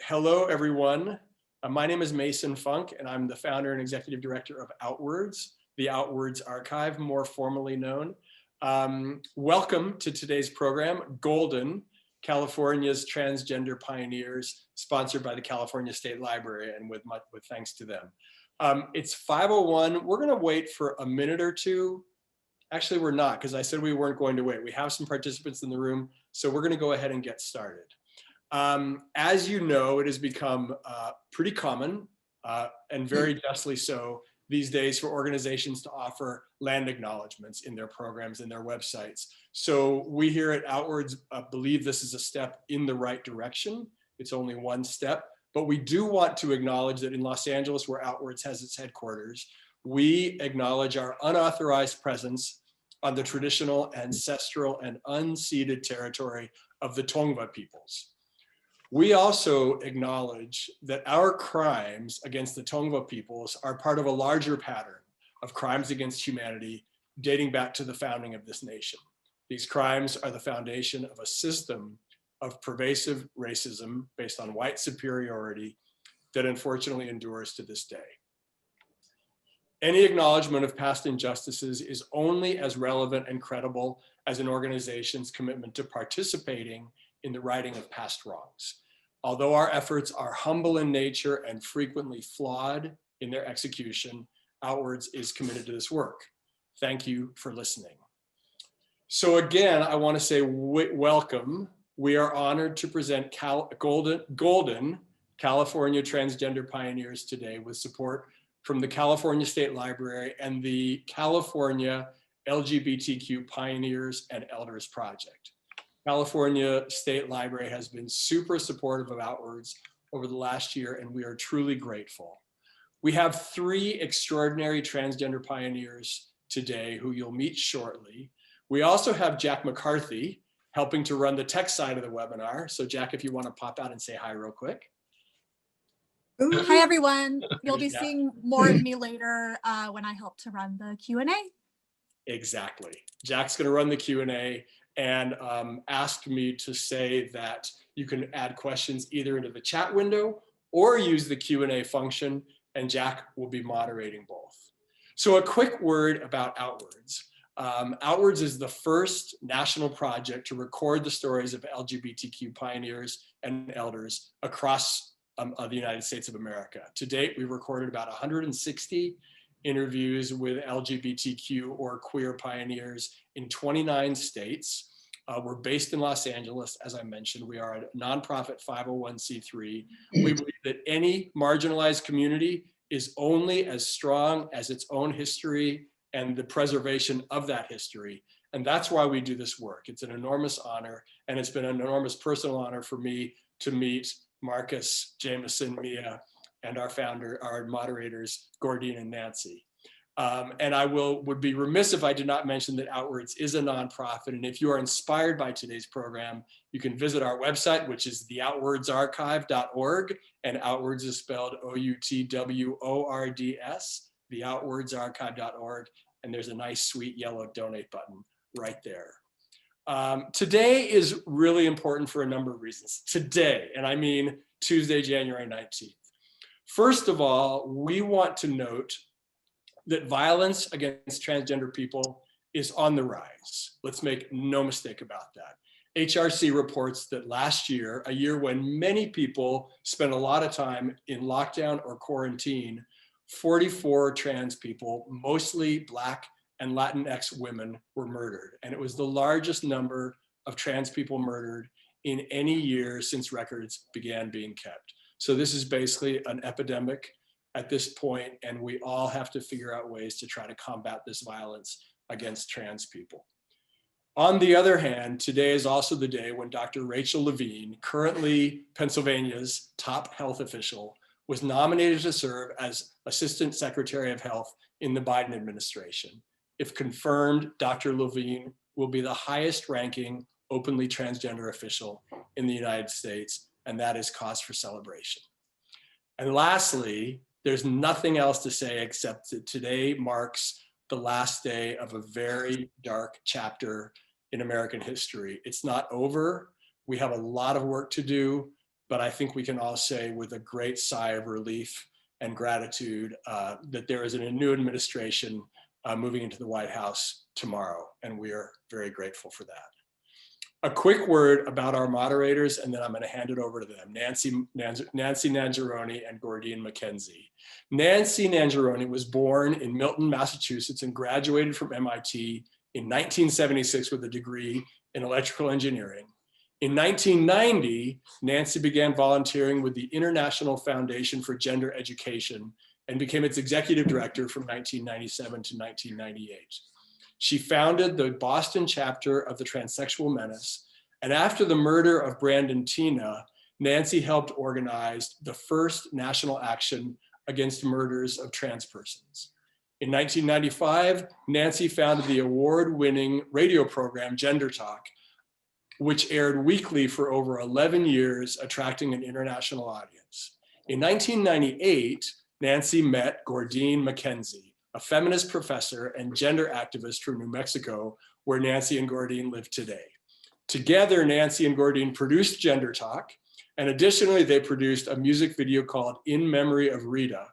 Hello, everyone. My name is Mason Funk, and I'm the founder and executive director of OUTWORDS, the OUTWORDS Archive, more formally known. Welcome to today's program, Gordene, California's Transgender Pioneers, sponsored by the California State Library, and with thanks to them. It's 5:01. We're going to wait for a minute or two. Actually, we're not, because I said we weren't going to wait. We have some participants in the room, so we're going to go ahead and get started. As you know, it has become pretty common, and very justly so, these days for organizations to offer land acknowledgements in their programs and their websites. So we here at OUTWORDS believe this is a step in the right direction. It's only one step, but we do want to acknowledge that in Los Angeles, where OUTWORDS has its headquarters, we acknowledge our unauthorized presence on the traditional, ancestral, and unceded territory of the Tongva peoples. We also acknowledge that our crimes against the Tongva peoples are part of a larger pattern of crimes against humanity dating back to the founding of this nation. These crimes are the foundation of a system of pervasive racism based on white superiority that unfortunately endures to this day. Any acknowledgement of past injustices is only as relevant and credible as an organization's commitment to participating in the righting of past wrongs. Although our efforts are humble in nature and frequently flawed in their execution, OUTWORDS is committed to this work. Thank you for listening. So again, I want to say welcome. We are honored to present Gordene, California Transgender Pioneers today with support from the California State Library and the California LGBTQ Pioneers and Elders Project. California State Library has been super supportive of OUTWORDS over the last year, and we are truly grateful. We have three extraordinary transgender pioneers today who you'll meet shortly. We also have Jack Mccarthy helping to run the tech side of the webinar. So Jack, if you want to pop out and say hi real quick. Hi, everyone. You'll be seeing more of me later when I help to run the Q&A. Exactly. Jack's going to run the Q&A and asked me to say that you can add questions either into the chat window or use the Q&A function, and Jack will be moderating both. So a quick word about OUTWORDS. OUTWORDS is the first national project to record the stories of LGBTQ pioneers and elders across the United States of America. To date, we've recorded about 160 interviews with LGBTQ or queer pioneers in 29 states. We're based in Los Angeles, as I mentioned. We are a nonprofit 501c3. We believe that any marginalized community is only as strong as its own history and the preservation of that history. And that's why we do this work. It's an enormous honor, and it's been an enormous personal honor for me to meet Marcus, Jamison, Mia, and our founder, our moderators, Gordene and Nancy. And I would be remiss if I did not mention that OUTWORDS is a nonprofit. And if you are inspired by today's program, you can visit our website, which is theoutwordsarchive.org. And OUTWORDS is spelled OUTWORDS, theoutwordsarchive.org. And there's a nice, sweet yellow donate button right there. Today is really important for a number of reasons. Today, and I mean Tuesday, January 19th. First of all, we want to note that violence against transgender people is on the rise. Let's make no mistake about that. HRC reports that last year, a year when many people spent a lot of time in lockdown or quarantine, 44 trans people, mostly Black and Latinx women, were murdered. And it was the largest number of trans people murdered in any year since records began being kept. So this is basically an epidemic at this point, and we all have to figure out ways to try to combat this violence against trans people. On the other hand, today is also the day when Dr. Rachel Levine, currently Pennsylvania's top health official, was nominated to serve as Assistant Secretary of Health in the Biden administration. If confirmed, Dr. Levine will be the highest ranking openly transgender official in the United States, and that is cause for celebration. And lastly, there's nothing else to say except that today marks the last day of a very dark chapter in American history. It's not over. We have a lot of work to do. but I think we can all say with a great sigh of relief and gratitude that there is a new administration moving into the White House tomorrow, and we are very grateful for that. A quick word about our moderators, and then I'm going to hand it over to them. Nancy Nangeroni and Gordene Mackenzie. Nancy Nangeroni was born in Milton, Massachusetts, and graduated from MIT in 1976 with a degree in electrical engineering. In 1990, Nancy began volunteering with the International Foundation for Gender Education and became its executive director from 1997 to 1998. She founded the Boston chapter of the Transsexual Menace, and after the murder of Brandon Tina, Nancy helped organize the first national action against murders of trans persons. In 1995, Nancy founded the award-winning radio program Gender Talk, which aired weekly for over 11 years, attracting an international audience. In 1998, Nancy met Gordene Mackenzie, a feminist professor and gender activist from New Mexico, where Nancy and Gordene live today. Together, Nancy and Gordene produced Gender Talk, and additionally, they produced a music video called In Memory of Rita,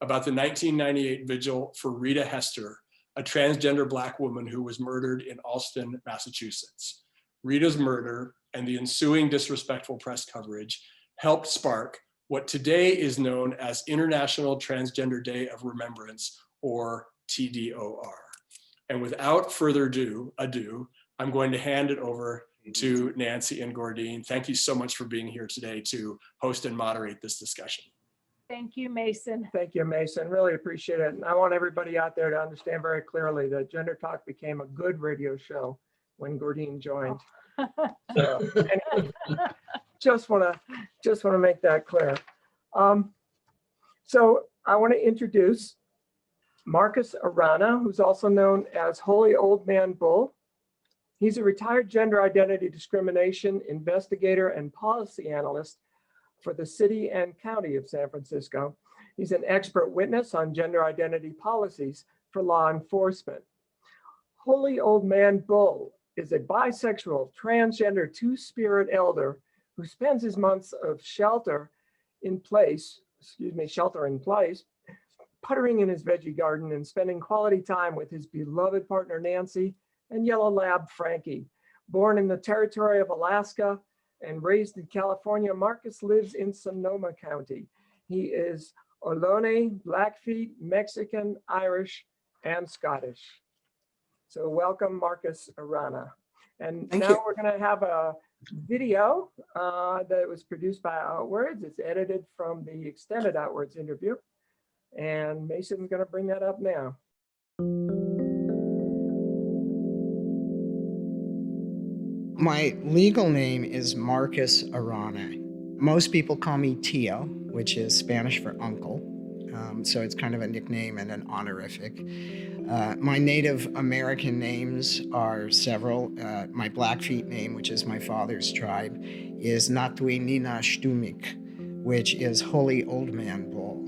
about the 1998 vigil for Rita Hester, a transgender Black woman who was murdered in Allston, Massachusetts. Rita's murder and the ensuing disrespectful press coverage helped spark what today is known as International Transgender Day of Remembrance, or TDOR. And without further ado, I'm going to hand it over to Nancy and Gordene. Thank you so much for being here today to host and moderate this discussion. Thank you, Mason. Thank you, Mason. Really appreciate it. And I want everybody out there to understand very clearly that Gender Talk became a good radio show when Gordene joined. So, anyway, just want to make that clear. So I want to introduce Marcus Arana, who's also known as Holy Old Man Bull. He's a retired gender identity discrimination investigator and policy analyst for the city and county of San Francisco. He's an expert witness on gender identity policies for law enforcement. Holy Old Man Bull is a bisexual, transgender, two-spirit elder who spends his months of shelter in place, puttering in his veggie garden and spending quality time with his beloved partner, Nancy, and yellow lab, Frankie. Born in the territory of Alaska and raised in California, Marcus lives in Sonoma County. He is Ohlone, Blackfeet, Mexican, Irish, and Scottish. So welcome, Marcus Arana. And Thank now you. we're gonna have a video that was produced by OUTWORDS. It's edited from the extended OUTWORDS interview. And Mason's gonna bring that up now. My legal name is Marcus Arana. Most people call me Tio, which is Spanish for uncle. So it's kind of a nickname and an honorific. My Native American names are several. My Blackfeet name, which is my father's tribe, is Natui Nina Stumik, which is Holy Old Man Bull.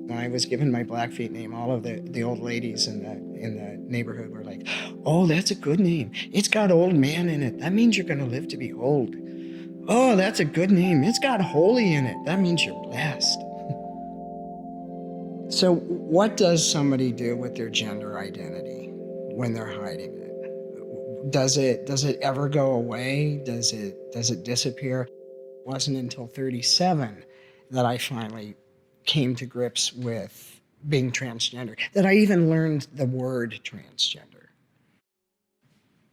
When I was given my Blackfeet name, all of the old ladies in the neighborhood were like, "Oh, that's a good name. It's got old man in it. That means you're gonna live to be old. Oh, that's a good name. It's got holy in it. That means you're blessed." So what does somebody do with their gender identity when they're hiding it? Does it ever go away? Does it disappear? It wasn't until 37 that I finally came to grips with being transgender, that I even learned the word transgender.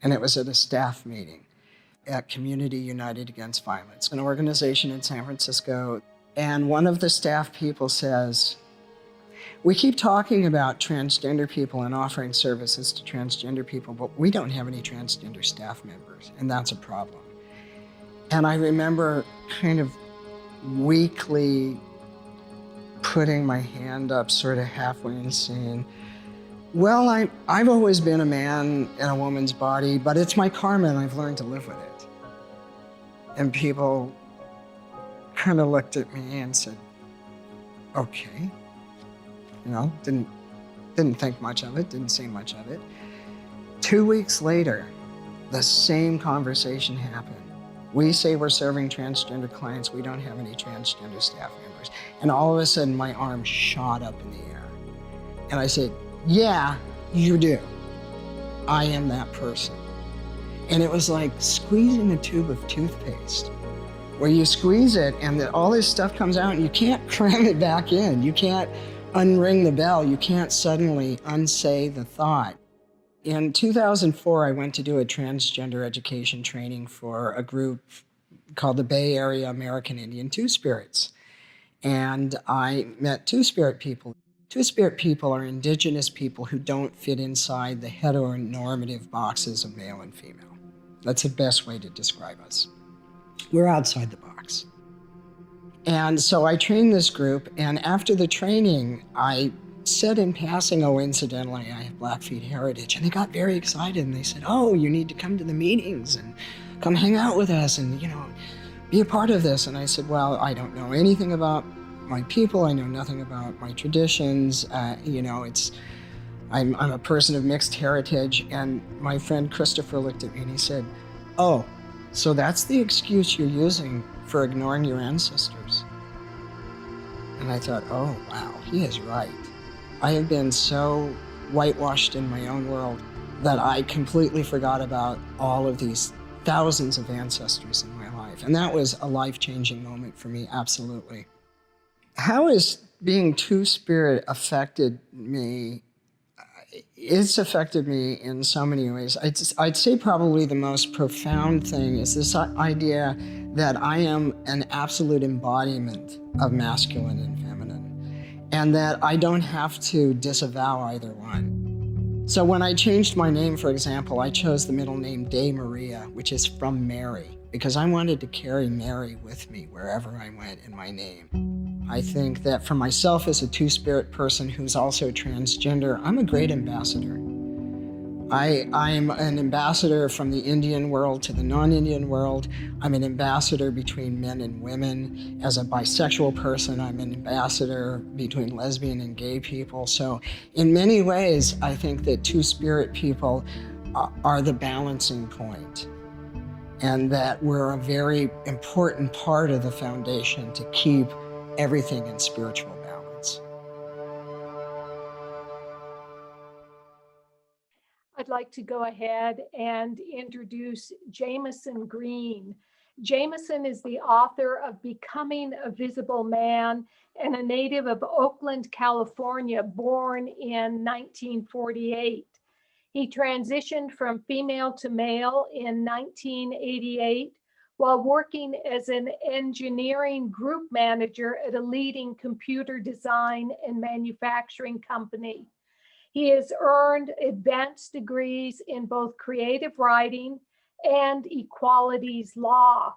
And it was at a staff meeting at Community United Against Violence, an organization in San Francisco. And one of the staff people says, "We keep talking about transgender people and offering services to transgender people, but we don't have any transgender staff members, and that's a problem." And I remember kind of weakly putting my hand up sort of halfway and saying, "Well, I've always been a man in a woman's body, but it's my karma and I've learned to live with it." And people kind of looked at me and said, "Okay." You know, didn't think much of it, didn't say much of it. 2 weeks later, the same conversation happened. We say we're serving transgender clients. We don't have any transgender staff members. And all of a sudden, my arm shot up in the air. And I said, yeah, you do. I am that person. And it was like squeezing a tube of toothpaste, where you squeeze it and all this stuff comes out and you can't cram it back in. You can't unring the bell. You can't suddenly unsay the thought. In 2004, I went to do a transgender education training for a group called the Bay Area American Indian Two-Spirits. And I met Two-Spirit people. Two-Spirit people are indigenous people who don't fit inside the heteronormative boxes of male and female. That's the best way to describe us. We're outside the box. And so I trained this group, and after the training, I said in passing, oh, incidentally, I have Blackfeet heritage. And they got very excited, and they said, oh, you need to come to the meetings and come hang out with us and, be a part of this. And I said, well, I don't know anything about my people. I know nothing about my traditions. I'm a person of mixed heritage. And my friend Christopher looked at me and he said, oh, so that's the excuse you're using for ignoring your ancestors. And I thought, oh, wow, he is right. I have been so whitewashed in my own world that I completely forgot about all of these thousands of ancestors in my life. And that was a life-changing moment for me, absolutely. How has being Two-Spirit affected me? It's affected me in so many ways. I'd say probably the most profound thing is this idea that I am an absolute embodiment of masculine and feminine, and that I don't have to disavow either one. So when I changed my name, for example, I chose the middle name De Maria, which is from Mary, because I wanted to carry Mary with me wherever I went in my name. I think that for myself as a Two-Spirit person who's also transgender, I'm a great ambassador. I'm an ambassador from the Indian world to the non-Indian world. I'm an ambassador between men and women. As a bisexual person, I'm an ambassador between lesbian and gay people. So in many ways, I think that Two-Spirit people are the balancing point, and that we're a very important part of the foundation to keep everything in spiritual balance. I'd like to go ahead and introduce Jamison Greene. Jamison is the author of Becoming a Visible Man and a native of Oakland, California, born in 1948. He transitioned from female to male in 1988 while working as an engineering group manager at a leading computer design and manufacturing company. He has earned advanced degrees in both creative writing and equalities law.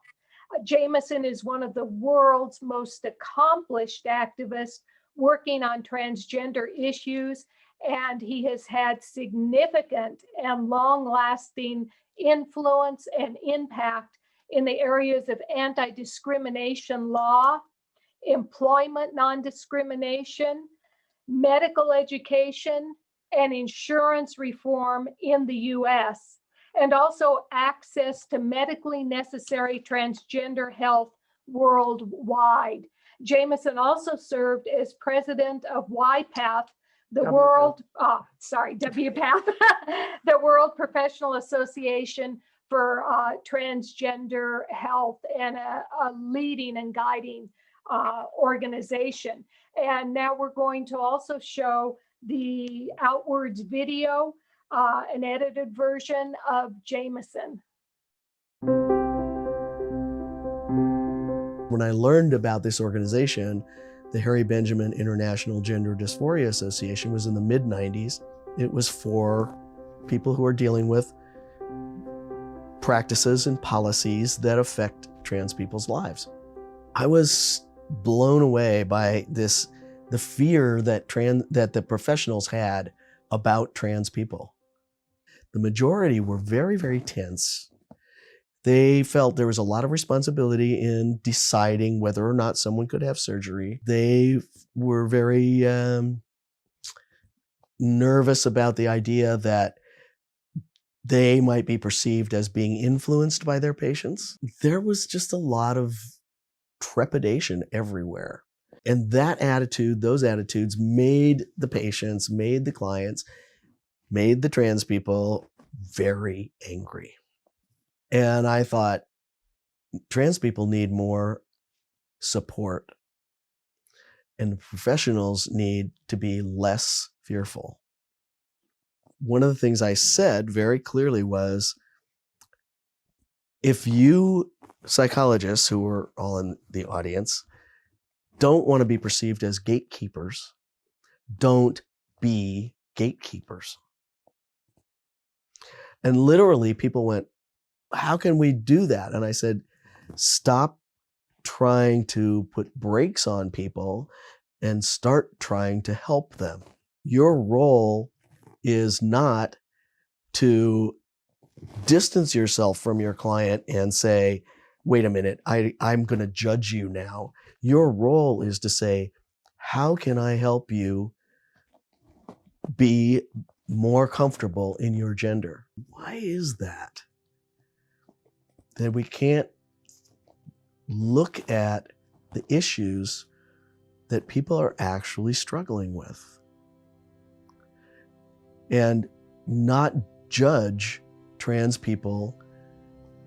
Jamison is one of the world's most accomplished activists working on transgender issues, and he has had significant and long-lasting influence and impact in the areas of anti-discrimination law, employment non-discrimination, medical education, and insurance reform in the US, and also access to medically necessary transgender health worldwide. Jamison also served as president of WPATH, the WPATH, the World Professional Association for Transgender Health, and a leading and guiding organization. And now we're going to also show the Outwards video, an edited version of Jamison. When I learned about this organization, the Harry Benjamin International Gender Dysphoria Association, was in the mid-90s. It was for people who are dealing with practices and policies that affect trans people's lives. I was blown away by the fear that the professionals had about trans people. The majority were very, very tense. They felt there was a lot of responsibility in deciding whether or not someone could have surgery. They were very nervous about the idea that they might be perceived as being influenced by their patients. There was just a lot of trepidation everywhere. And that attitude, those attitudes made the patients, made the clients, made the trans people very angry. And I thought, trans people need more support, and professionals need to be less fearful. One of the things I said very clearly was, if you psychologists who were all in the audience don't want to be perceived as gatekeepers, don't be gatekeepers. And literally people went, how can we do that? And I said, stop trying to put brakes on people and start trying to help them. Your role is not to distance yourself from your client and say, wait a minute, I'm going to judge you now. Your role is to say, how can I help you be more comfortable in your gender? Why is that? That we can't look at the issues that people are actually struggling with and not judge trans people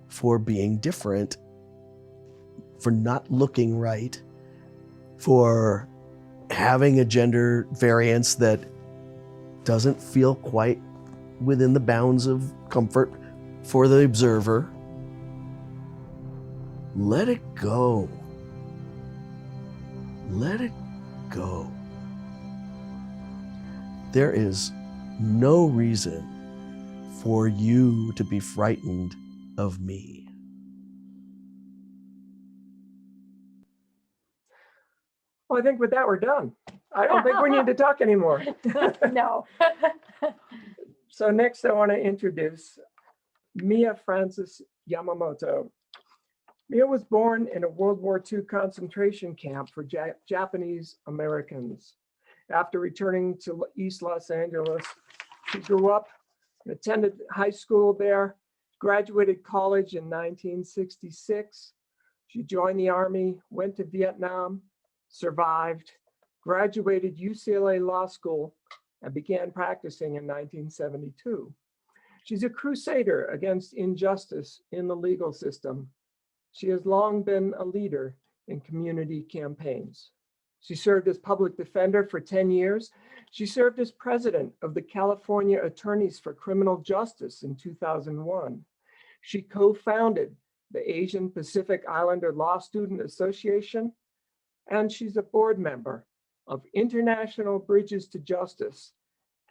for being different, for not looking right, for having a gender variance that doesn't feel quite within the bounds of comfort for the observer. Let it go. Let it go. There is no reason for you to be frightened of me. Well, I think with that, we're done. I don't think we need to talk anymore. No. So next I want to introduce Mia Francis Yamamoto. Mia was born in a World War II concentration camp for Japanese Americans. After returning to East Los Angeles, she grew up and attended high school there, graduated college in 1966. She joined the Army, went to Vietnam, survived, graduated UCLA Law School, and began practicing in 1972. She's a crusader against injustice in the legal system. She has long been a leader in community campaigns. She served as public defender for 10 years. She served as president of the California Attorneys for Criminal Justice in 2001. She co-founded the Asian Pacific Islander Law Student Association, and she's a board member of International Bridges to Justice,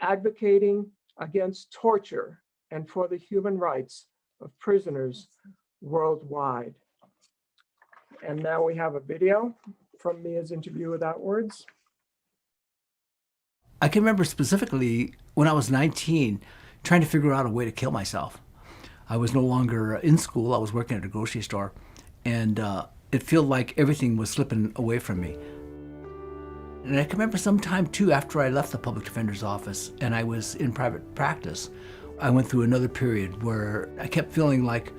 advocating against torture and for the human rights of prisoners worldwide. And now we have a video from Mia's interview with OUTWORDS. I can remember specifically when I was 19, trying to figure out a way to kill myself. I was no longer in school, I was working at a grocery store, and it felt like everything was slipping away from me. And I can remember sometime too, after I left the public defender's office and I was in private practice, I went through another period where I kept feeling like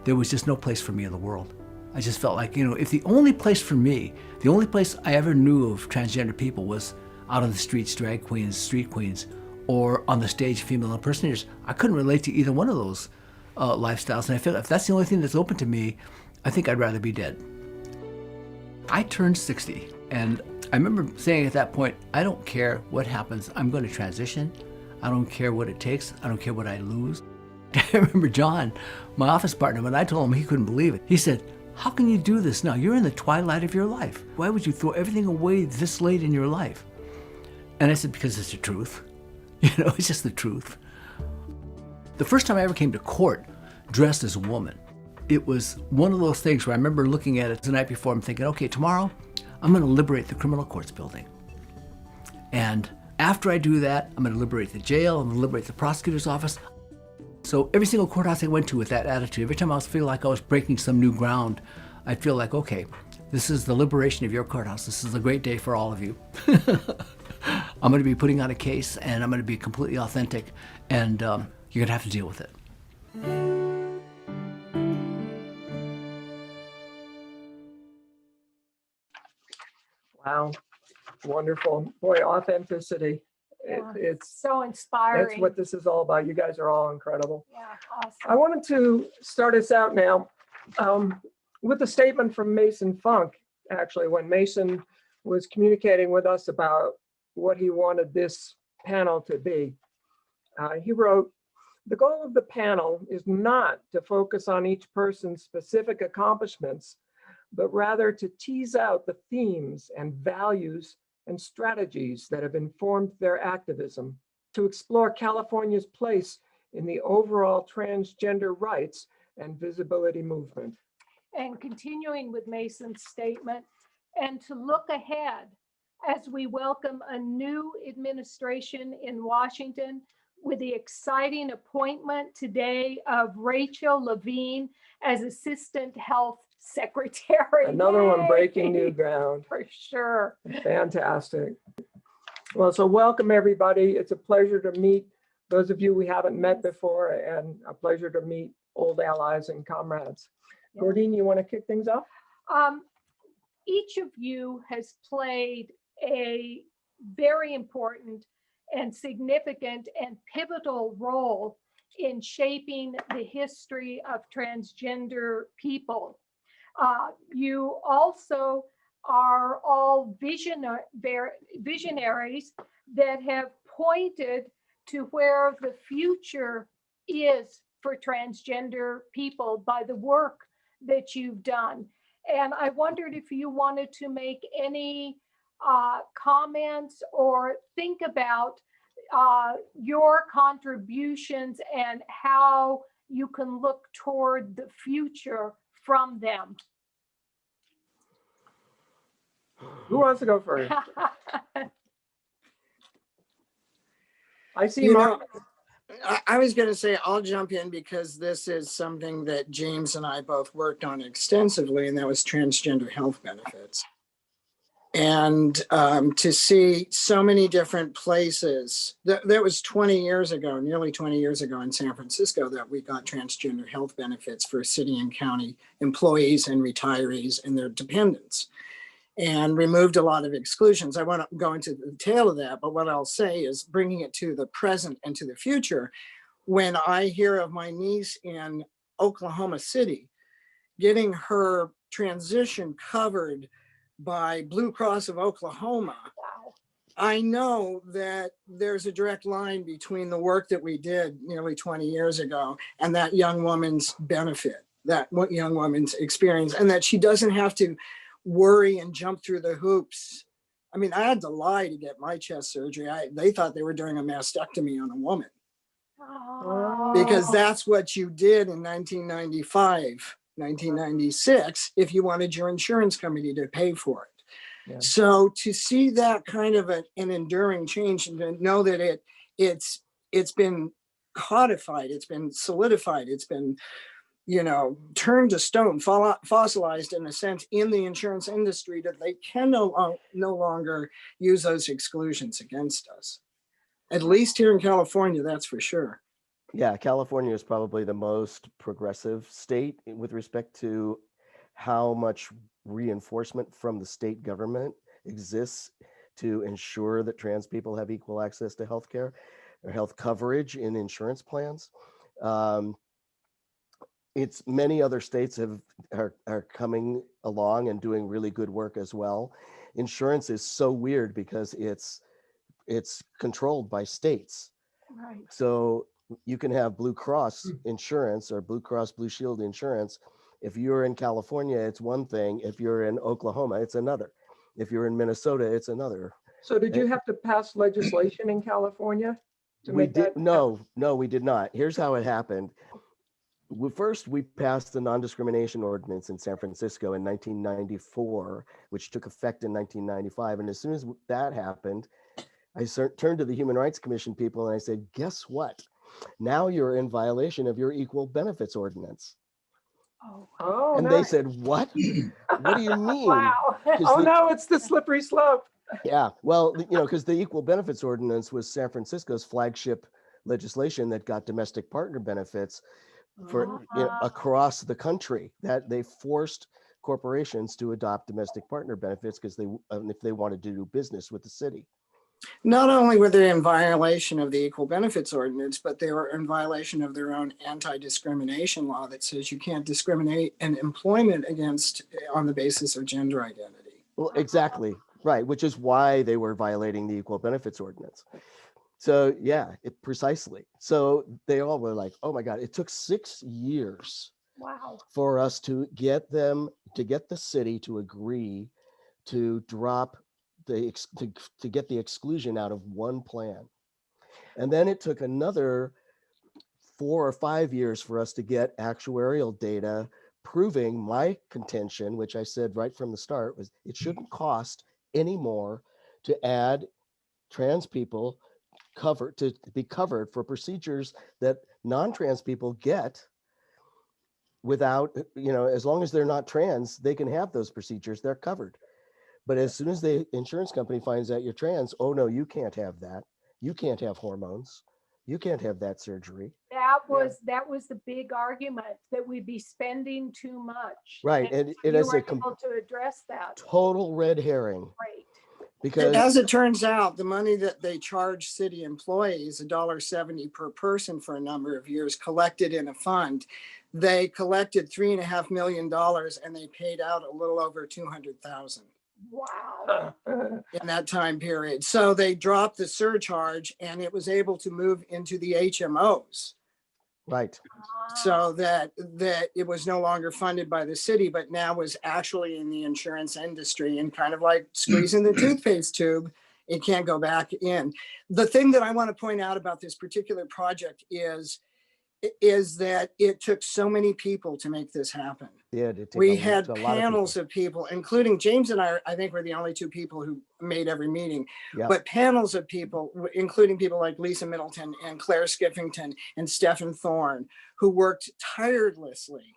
there was just no place for me in the world. I just felt like, if the only place for me, the only place I ever knew of transgender people was out on the streets, drag queens, street queens, or on the stage, female impersonators, I couldn't relate to either one of those lifestyles. And I feel if that's the only thing that's open to me, I think I'd rather be dead. I turned 60, and I remember saying at that point, I don't care what happens, I'm going to transition. I don't care what it takes. I don't care what I lose. I remember John, my office partner, when I told him, he couldn't believe it. He said, how can you do this now? You're in the twilight of your life. Why would you throw everything away this late in your life? And I said, because it's the truth. It's just the truth. The first time I ever came to court dressed as a woman, it was one of those things where I remember looking at it the night before, I'm thinking, okay, tomorrow I'm going to liberate the criminal courts building. And after I do that, I'm going to liberate the jail, I'm going to liberate the prosecutor's office. So every single courthouse I went to with that attitude, every time I feel like I was breaking some new ground, I'd feel like, okay, this is the liberation of your courthouse. This is a great day for all of you. I'm going to be putting on a case, and I'm going to be completely authentic, and you're going to have to deal with it. Wow, wonderful. Boy, authenticity. Yeah, It's so that's inspiring. what this is all about. You guys are all incredible. Yeah, I awesome. wanted to start us out now with a statement from Mason Funk, actually, when Mason was communicating with us about what he wanted this panel to be. He wrote, "The goal of the panel is not to focus on each person's specific accomplishments, but rather to tease out the themes and values and strategies that have informed their activism, to explore California's place in the overall transgender rights and visibility movement." And continuing with Mason's statement, and to look ahead as we welcome a new administration in Washington with the exciting appointment today of Rachel Levine as Assistant Health Secretary. Another one Yay! breaking new ground. For sure. Fantastic. Well, so welcome everybody. It's a pleasure to meet those of you we haven't met before, and a pleasure to meet old allies and comrades. Yeah. Gordene, you want to kick things off? Each of you has played a very important and significant and pivotal role in shaping the history of transgender people. You also are all visionaries that have pointed to where the future is for transgender people by the work that you've done. And I wondered if you wanted to make any comments or think about your contributions and how you can look toward the future from them. Who wants to go first? I see You Mark. know, I was going to say I'll jump in because this is something that James and I both worked on extensively, and that was transgender health benefits. And to see so many different places, that was 20 years ago, nearly 20 years ago in San Francisco, that we got transgender health benefits for city and county employees and retirees and their dependents, and removed a lot of exclusions. I won't go into the detail of that, but what I'll say is bringing it to the present and to the future. When I hear of my niece in Oklahoma City getting her transition covered by Blue Cross of Oklahoma, I know that there's a direct line between the work that we did nearly 20 years ago and that young woman's benefit, that young woman's experience, and that she doesn't have to worry and jump through the hoops. I mean, I had to lie to get my chest surgery. They thought they were doing a mastectomy on a woman, because that's what you did in 1995, 1996, if you wanted your insurance company to pay for it. Yeah. So to see that kind of an enduring change, and to know that it's been codified, it's been solidified, it's been, turned to stone, fossilized in a sense in the insurance industry, that they can no longer use those exclusions against us. At least here in California, that's for sure. Yeah, California is probably the most progressive state with respect to how much reinforcement from the state government exists to ensure that trans people have equal access to healthcare or health coverage in insurance plans. It's many other states are coming along and doing really good work as well. Insurance is so weird because it's controlled by states. Right. So you can have Blue Cross insurance or Blue Cross Blue Shield insurance. If you're in California, it's one thing. If you're in Oklahoma, it's another. If you're in Minnesota, it's another. So did you have to pass legislation in California to We make that? did no, we did not. Here's how it happened. First, we passed the non-discrimination ordinance in San Francisco in 1994, which took effect in 1995. And as soon as that happened, I turned to the Human Rights Commission people and I said, guess what? Now you're in violation of your equal benefits ordinance. Oh, and nice. They said, what? What do you mean? Wow. Oh, no, it's the slippery slope. Yeah, well, because the equal benefits ordinance was San Francisco's flagship legislation that got domestic partner benefits. for across the country, that they forced corporations to adopt domestic partner benefits because if they wanted to do business with the city. Not only were they in violation of the Equal Benefits Ordinance, but they were in violation of their own anti-discrimination law that says you can't discriminate in employment on the basis of gender identity. Well, exactly, right, which is why they were violating the Equal Benefits Ordinance. So yeah, precisely. So they all were like, oh my God, it took 6 years for us to get the city to agree to drop to get the exclusion out of one plan. And then it took another 4 or 5 years for us to get actuarial data proving my contention, which I said right from the start, was it shouldn't cost any more to add trans people to be covered for procedures that non-trans people get without, as long as they're not trans, they can have those procedures, they're covered. But as soon as the insurance company finds out you're trans, oh no, you can't have that. You can't have hormones. You can't have that surgery. That was the big argument, that we'd be spending too much. Right, and so it you is were a able to address that. total red herring. Great. Because as it turns out, the money that they charge city employees, $1.70 per person for a number of years, collected in a fund. They collected $3.5 million and they paid out a little over 200,000. Wow. In that time period. So they dropped the surcharge and it was able to move into the HMOs. Right. So that it was no longer funded by the city, but now was actually in the insurance industry, and kind of like squeezing the toothpaste tube, it can't go back in. The thing that I want to point out about this particular project is that it took so many people to make this happen. Yeah, we had panels of people, including James and I think we're the only two people who made every meeting, but panels of people, including people like Lisa Middleton and Claire Skiffington and Stephen Thorne, who worked tirelessly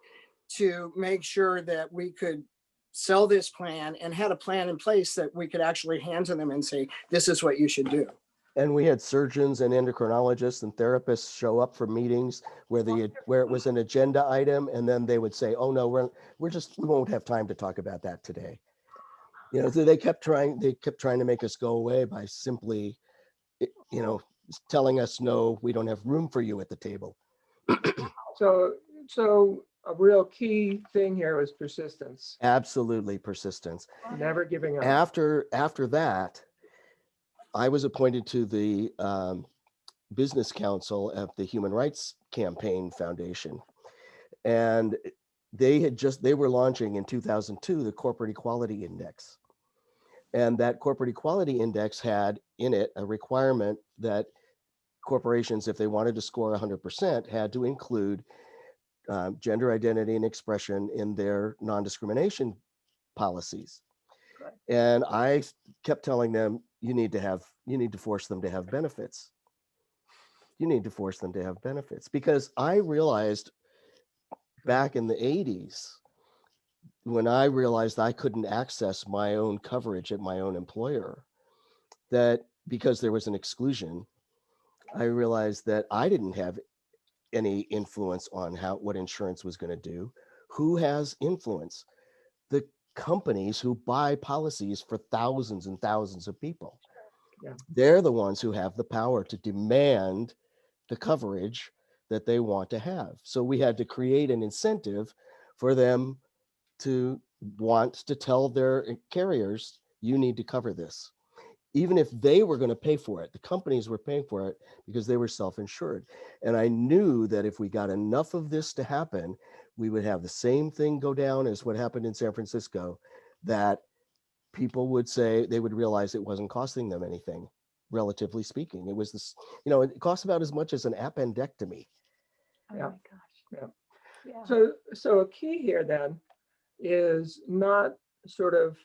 to make sure that we could sell this plan and had a plan in place that we could actually hand to them and say, this is what you should do. And we had surgeons and endocrinologists and therapists show up for meetings where it was an agenda item, and then they would say, "Oh no, we won't have time to talk about that today." So they kept trying to make us go away by simply, telling us, "No, we don't have room for you at the table." So a real key thing here was persistence. Absolutely, persistence. Never giving up. After that, I was appointed to the business council of the Human Rights Campaign Foundation. And they were launching in 2002, the Corporate Equality Index. And that Corporate Equality Index had in it a requirement that corporations, if they wanted to score 100%, had to include gender identity and expression in their non-discrimination policies. And I kept telling them, you need to force them to have benefits. You need to force them to have benefits, because I realized back in the 80s, when I realized I couldn't access my own coverage at my own employer, that because there was an exclusion, I realized that I didn't have any influence on what insurance was going to do. Who has influence? The companies who buy policies for thousands and thousands of people. Yeah. They're the ones who have the power to demand the coverage that they want to have. So we had to create an incentive for them to want to tell their carriers, you need to cover this. Even if they were going to pay for it, the companies were paying for it because they were self-insured. And I knew that if we got enough of this to happen, we would have the same thing go down as what happened in San Francisco, that people would say, they would realize it wasn't costing them anything, relatively speaking. It was this, it costs about as much as an appendectomy. Oh Yeah. my gosh. Yeah. So a key here then is not sort of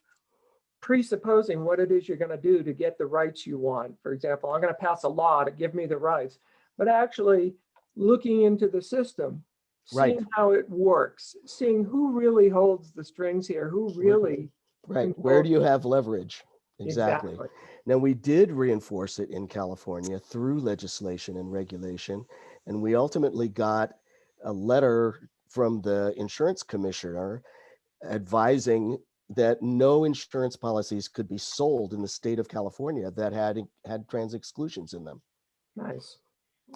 presupposing what it is you're going to do to get the rights you want. For example, I'm going to pass a law to give me the rights, but actually looking into the system, seeing how it works, seeing who really holds the strings here, who really. Right. Where do you have leverage? Exactly. Now, we did reinforce it in California through legislation and regulation, and we ultimately got a letter from the insurance commissioner advising that no insurance policies could be sold in the state of California that had trans exclusions in them. Nice.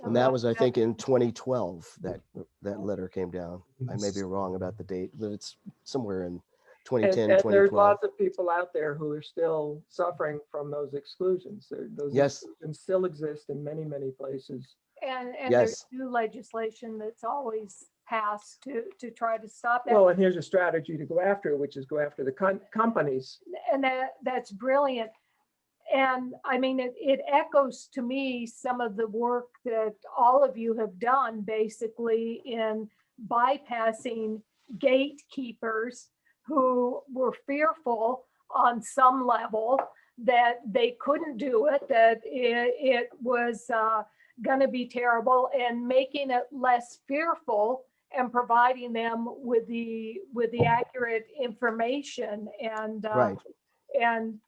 And that was, I think, in 2012 that letter came down. I may be wrong about the date, but it's somewhere in 2010, And 2012. there's lots of people out there who are still suffering from those exclusions. Those Yes. exclusions still exist in many, many places. And Yes. there's new legislation that's always passed to try to stop that. Well, and here's a strategy to go after, which is go after the companies. And that's brilliant. And I mean, it echoes to me some of the work that all of you have done basically in bypassing gatekeepers who were fearful on some level that they couldn't do it, that it was going to be terrible, and making it less fearful and providing them with the accurate information and Right. and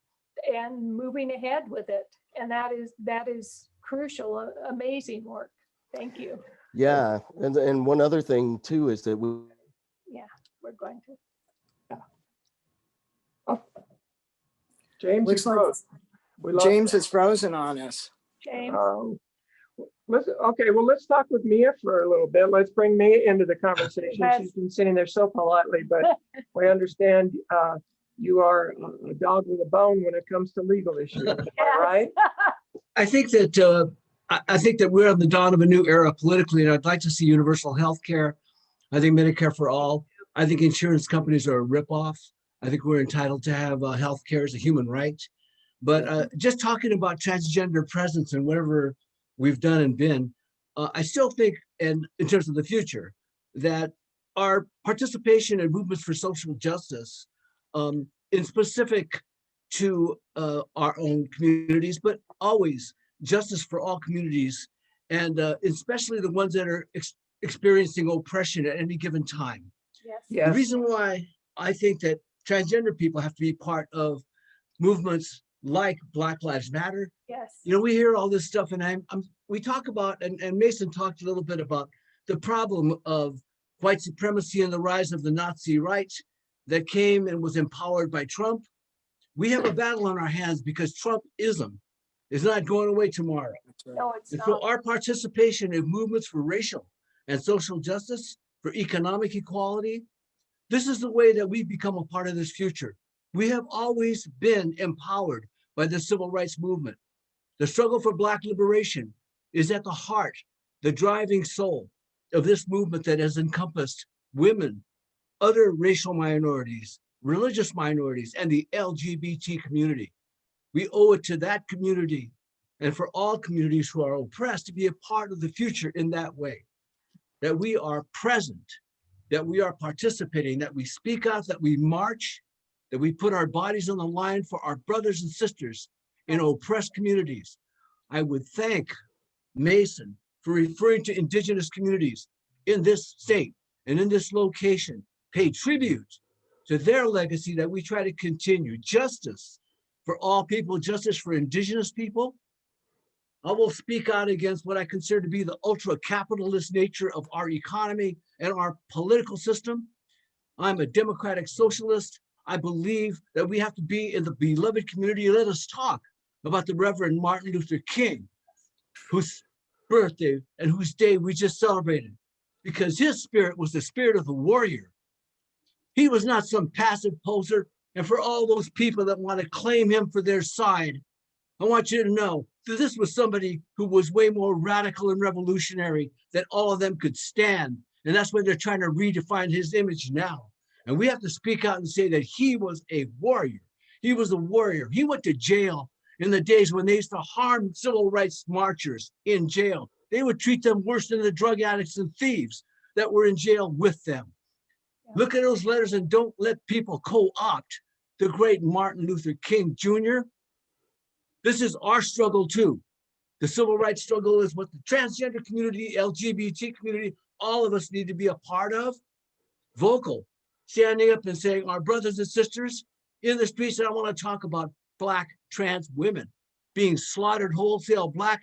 moving ahead with it. And that is crucial, amazing work. Thank you. Yeah. And one other thing too is that We're going to. James Looks is like frozen. We lost James him. is frozen on us. James, Let's talk with Mia for a little bit. Let's bring Mia into the conversation. Yes. She's been sitting there so politely, but we understand you are a dog with a bone when it comes to legal issues, am I right? I think that I think that we're on the dawn of a new era politically, and I'd like to see universal health care. I think Medicare for all. I think insurance companies are a ripoff. I think we're entitled to have health care as a human right. But just talking about transgender presence and whatever we've done and been, I still think, and in terms of the future, that our participation in movements for social justice, in specific to our own communities, but always justice for all communities, and especially the ones that are experiencing oppression at any given time. yes. Yes. The reason why I think that transgender people have to be part of movements like Black Lives Matter. Yes. You know, we hear all this stuff, and we talk about, and Mason talked a little bit about the problem of white supremacy and the rise of the Nazi right that came and was empowered by Trump. We have a battle on our hands because Trumpism is not going away tomorrow. No, it's And so not. our participation in movements for racial and social justice, for economic equality, this is the way that we become a part of this future. We have always been empowered by the civil rights movement. The struggle for Black liberation is at the heart, the driving soul of this movement that has encompassed women, other racial minorities, religious minorities, and the LGBT community. We owe it to that community and for all communities who are oppressed to be a part of the future in that way, that we are present, that we are participating, that we speak out, that we march, that we put our bodies on the line for our brothers and sisters in oppressed communities. I would thank Mason for referring to indigenous communities in this state and in this location, pay tribute to their legacy that we try to continue. Justice for all people, justice for indigenous people. I will speak out against what I consider to be the ultra-capitalist nature of our economy and our political system. I'm a democratic socialist. I believe that we have to be in the beloved community. Let us talk about the Reverend Martin Luther King, whose birthday and whose day we just celebrated, because his spirit was the spirit of the warrior. He was not some passive poser. And for all those people that want to claim him for their side, I want you to know that this was somebody who was way more radical and revolutionary than all of them could stand. And that's why they're trying to redefine his image now. And we have to speak out and say that he was a warrior. He was a warrior. He went to jail in the days when they used to harm civil rights marchers in jail. They would treat them worse than the drug addicts and thieves that were in jail with them. Look at those letters and don't let people co-opt the great Martin Luther King Jr. This is our struggle too. The civil rights struggle is what the transgender community, LGBT community, all of us need to be a part of. Vocal, standing up and saying, our brothers and sisters in the streets, and I want to talk about Black trans women being slaughtered wholesale, Black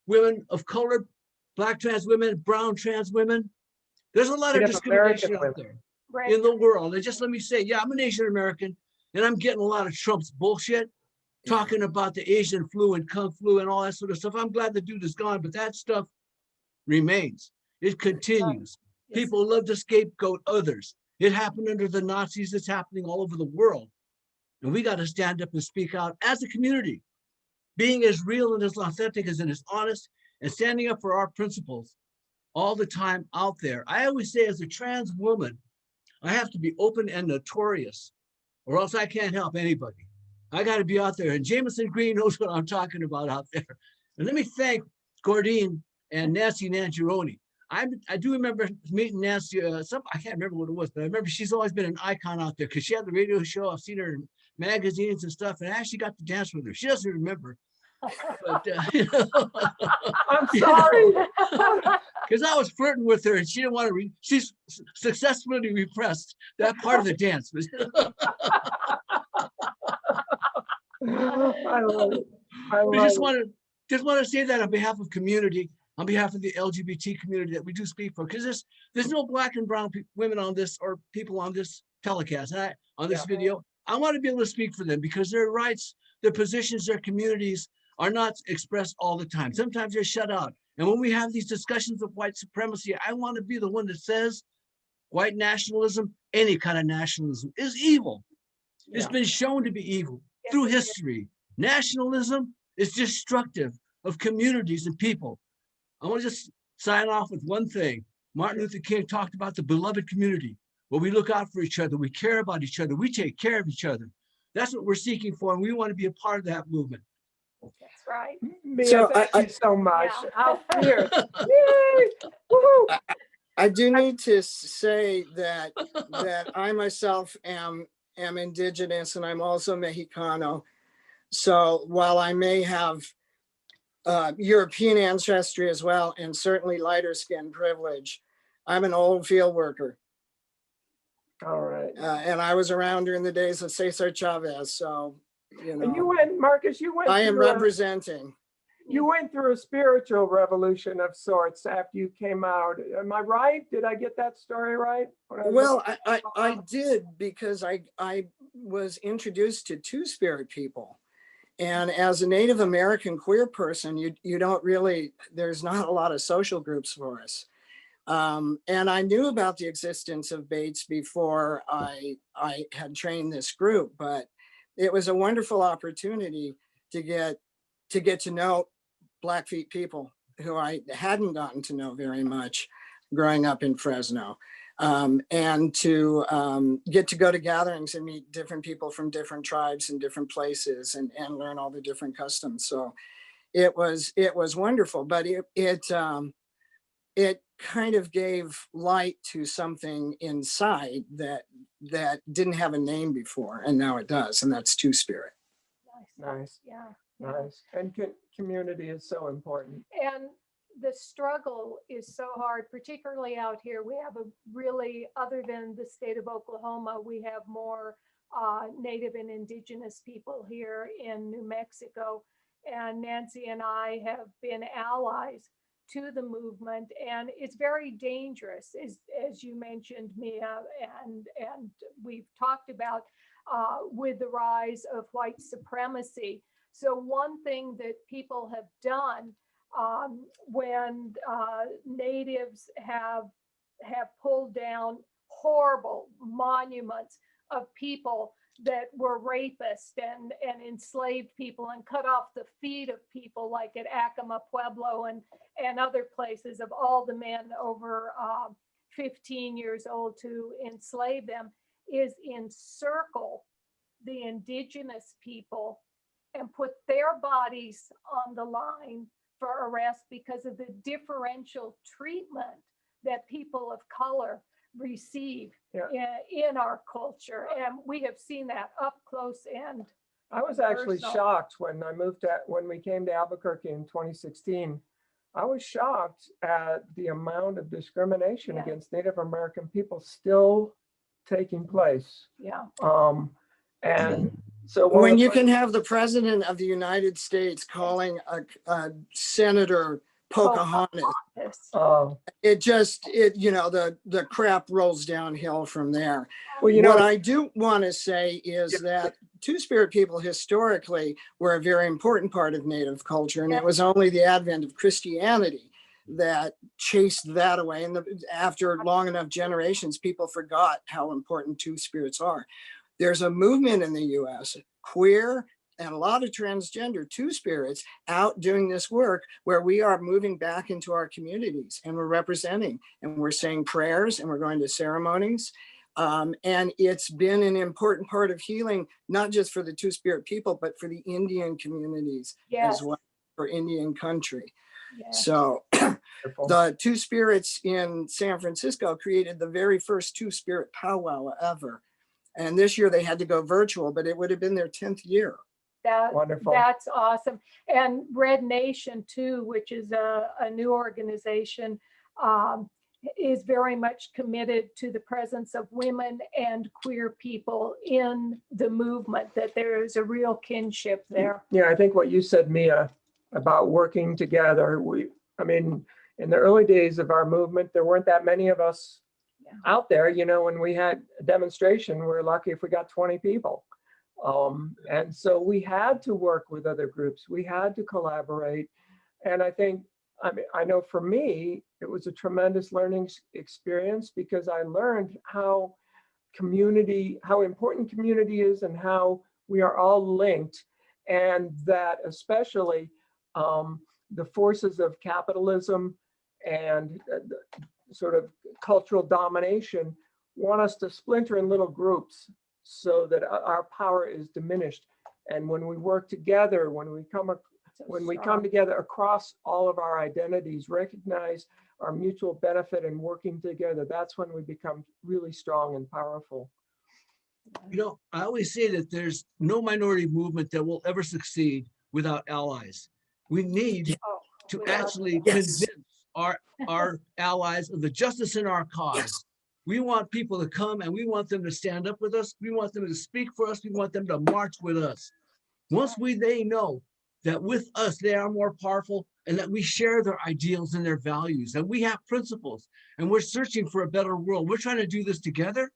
women of color, Black trans women, brown trans women. There's a lot of Native American discrimination out women. there Right. in the world. And just let me say, yeah, I'm an Asian American, and I'm getting a lot of Trump's bullshit, talking about the Asian flu and Kung flu and all that sort of stuff. I'm glad the dude is gone, but that stuff remains. It continues. Yes. People love to scapegoat others. It happened under the Nazis. It's happening all over the world. And we got to stand up and speak out as a community, being as real and as authentic and as honest, and standing up for our principles all the time out there. I always say, as a trans woman, I have to be open and notorious, or else I can't help anybody. I got to be out there. And Jamison Greene knows what I'm talking about out there. And let me thank Gordene and Nancy Nangeroni. I do remember meeting Nancy, I can't remember what it was, but I remember she's always been an icon out there because she had the radio show. I've seen her in magazines and stuff, and I actually got to dance with her. She doesn't remember. But, I'm sorry. Because I was flirting with her and she didn't want to, she's successfully repressed that part of the dance. I love it. I We love just it. want to say that on behalf of community, on behalf of the LGBT community that we do speak for, because there's no black and brown women on this or people on this telecast, and on this video. I want to be able to speak for them because their rights, their positions, their communities are not expressed all the time. Sometimes they're shut out. And when we have these discussions of white supremacy, I want to be the one that says white nationalism, any kind of nationalism, is evil. It's been shown to be evil through history. Nationalism is destructive of communities and people. I want to just sign off with one thing. Martin Luther King talked about the beloved community, where we look out for each other, we care about each other, we take care of each other. That's what we're seeking for, and we want to be a part of that movement. That's right. Mia, So thank you so much. Yeah. How fierce. Yay! Woo-hoo. I do need to say that I myself am indigenous, and I'm also Mexicano. So while I may have European ancestry as well, and certainly lighter skin privilege, I'm an old field worker. All right. And I was around during the days of Cesar Chavez. So, And you went, Marcus, I am through representing. you went through a spiritual revolution of sorts after you came out. Am I right? Did I get that story right? Well, I did, because I was introduced to two-spirit people. And as a Native American queer person, you don't really, there's not a lot of social groups for us. And I knew about the existence of Bates before I had trained this group, but it was a wonderful opportunity to get to know Blackfeet people who I hadn't gotten to know very much growing up in Fresno. And to get to go to gatherings and meet different people from different tribes and different places and learn all the different customs. So it was wonderful, but it kind of gave light to something inside that didn't have a name before, and now it does, and that's two-spirit. Nice. Yeah. Nice. And community is so important. And the struggle is so hard, particularly out here. We have a really, other than the state of Oklahoma, we have more Native and Indigenous people here in New Mexico. And Nancy and I have been allies to the movement, and it's very dangerous, as you mentioned, Mia, and we've talked about with the rise of white supremacy. So one thing that people have done when natives have pulled down horrible monuments of people that were rapists and enslaved people and cut off the feet of people, like at Acoma Pueblo and other places, of all the men over 15 years old, to enslave them, is encircle the indigenous people and put their bodies on the line for arrest because of the differential treatment that people of color receive in our culture. And we have seen that up close and I was actually personal. shocked when when we came to Albuquerque in 2016. I was shocked at the amount of discrimination Yeah. against Native American people still taking place. Yeah. And so When you can have the president of the United States calling a senator Pocahontas. Oh, It you know, the crap rolls downhill from there. well, you What know, I do want to say is that Two-Spirit people historically were a very important part of Native culture, and it was only the advent of Christianity that chased that away. And after long enough generations, people forgot how important Two-Spirits are. There's a movement in the US, queer and a lot of transgender Two-Spirits out doing this work where we are moving back into our communities and we're representing and we're saying prayers and we're going to ceremonies. And it's been an important part of healing, not just for the Two-Spirit people, but for the Indian communities as well, for Indian country. So the Two-Spirits in San Francisco created the very first Two-Spirit powwow ever. And this year they had to go virtual, but it would have been their 10th year. wonderful. That's awesome. And Red Nation too, which is a new organization, is very much committed to the presence of women and queer people in the movement, that there is a real kinship there. Yeah, I think what you said, Mia, about working together, I mean, in the early days of our movement, there weren't that many of us out there. You know, when we had a demonstration, we're lucky if we got 20 people. And so we had to work with other groups. We had to collaborate. And I think, I know for me, it was a tremendous learning experience because I learned how important community is and how we are all linked. And that especially the forces of capitalism and sort of cultural domination want us to splinter in little groups so that our power is diminished. And when we work together, when we come together across all of our identities, recognize our mutual benefit and working together, that's when we become really strong and powerful. You know, I always say that there's no minority movement that will ever succeed without allies. We need to actually convince our allies of the justice in our cause. We want people to come and we want them to stand up with us. We want them to speak for us. We want them to march with us. Once they know that with us, they are more powerful and that we share their ideals and their values and we have principles and we're searching for a better world. We're trying to do this together.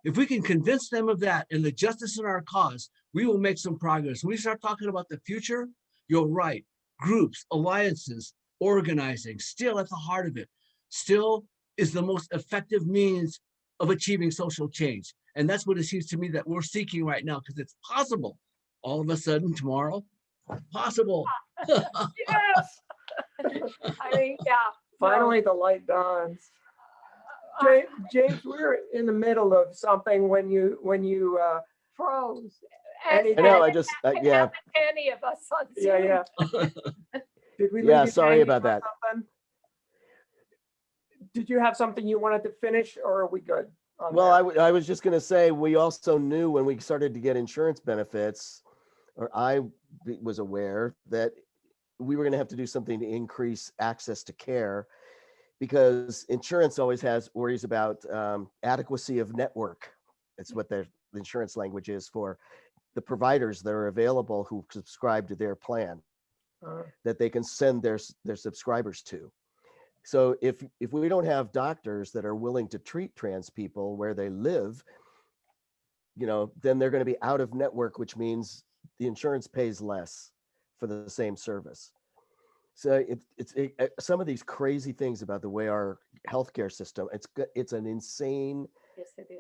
If we can convince them of that and the justice in our cause, we will make some progress. When we start talking about the future, you're right. Groups, alliances, organizing, still at the heart of it, still is the most effective means of achieving social change. And that's what it seems to me that we're seeking right now, because it's possible. All of a sudden tomorrow, possible. Yes. I mean, yeah. Finally, the light dawns. James, we're in the middle of something when you froze. I know, I just, yeah. Any of us on Zoom. Yeah. Did we? Yeah, leave you sorry hanging about on that. something? Did you have something you wanted to finish, or are we good? Well, I was just going to say, we also knew when we started to get insurance benefits, or I was aware that we were going to have to do something to increase access to care, because insurance always has worries about adequacy of network. It's what the insurance language is for the providers that are available who subscribe to their plan, that they can send their subscribers to. So if we don't have doctors that are willing to treat trans people where they live, you know, then they're going to be out of network, which means the insurance pays less for the same service. So it's some of these crazy things about the way our healthcare system, it's an insane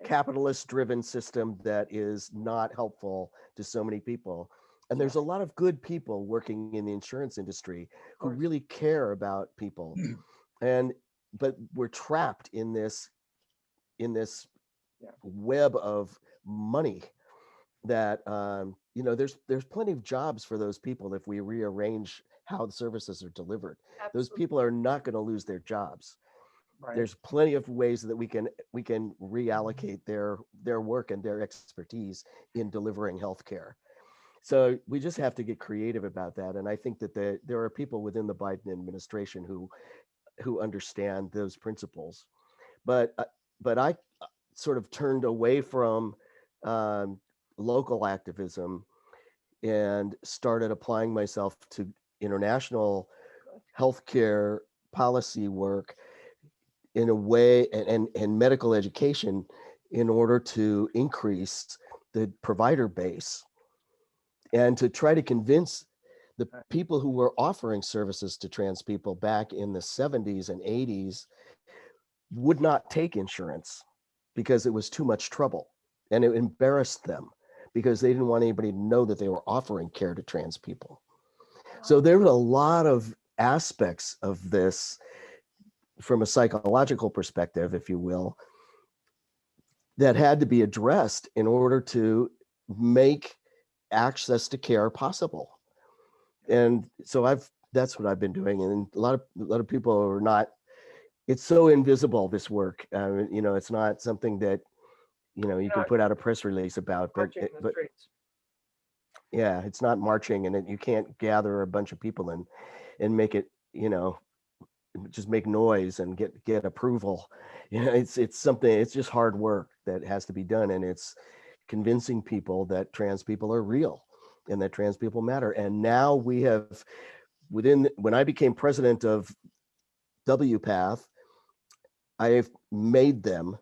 capitalist-driven system that is not helpful to so many people. And there's a lot of good people working in the insurance industry who really care about people. But we're trapped in this web of money that you know, there's plenty of jobs for those people if we rearrange how the services are delivered. Absolutely. Those people are not going to lose their jobs. Right. There's plenty of ways that we can reallocate their work and their expertise in delivering healthcare. So we just have to get creative about that. And I think that there are people within the Biden administration who understand those principles. But I sort of turned away from local activism and started applying myself to international healthcare policy work in a way, and medical education in order to increase the provider base and to try to convince the people who were offering services to trans people back in the 70s and 80s would not take insurance because it was too much trouble and it embarrassed them because they didn't want anybody to know that they were offering care to trans people. So there were a lot of aspects of this from a psychological perspective, if you will, that had to be addressed in order to make access to care possible. And so that's what I've been doing. And a lot of people are not, it's so invisible, this work. You know, it's not something that, you know, you can put out a press release about, but yeah, it's not marching, and you can't gather a bunch of people and make it, you know, just make noise and get approval. You know, it's something, it's just hard work that has to be done. And it's convincing people that trans people are real and that trans people matter. And now we have, when I became president of WPATH, I've made them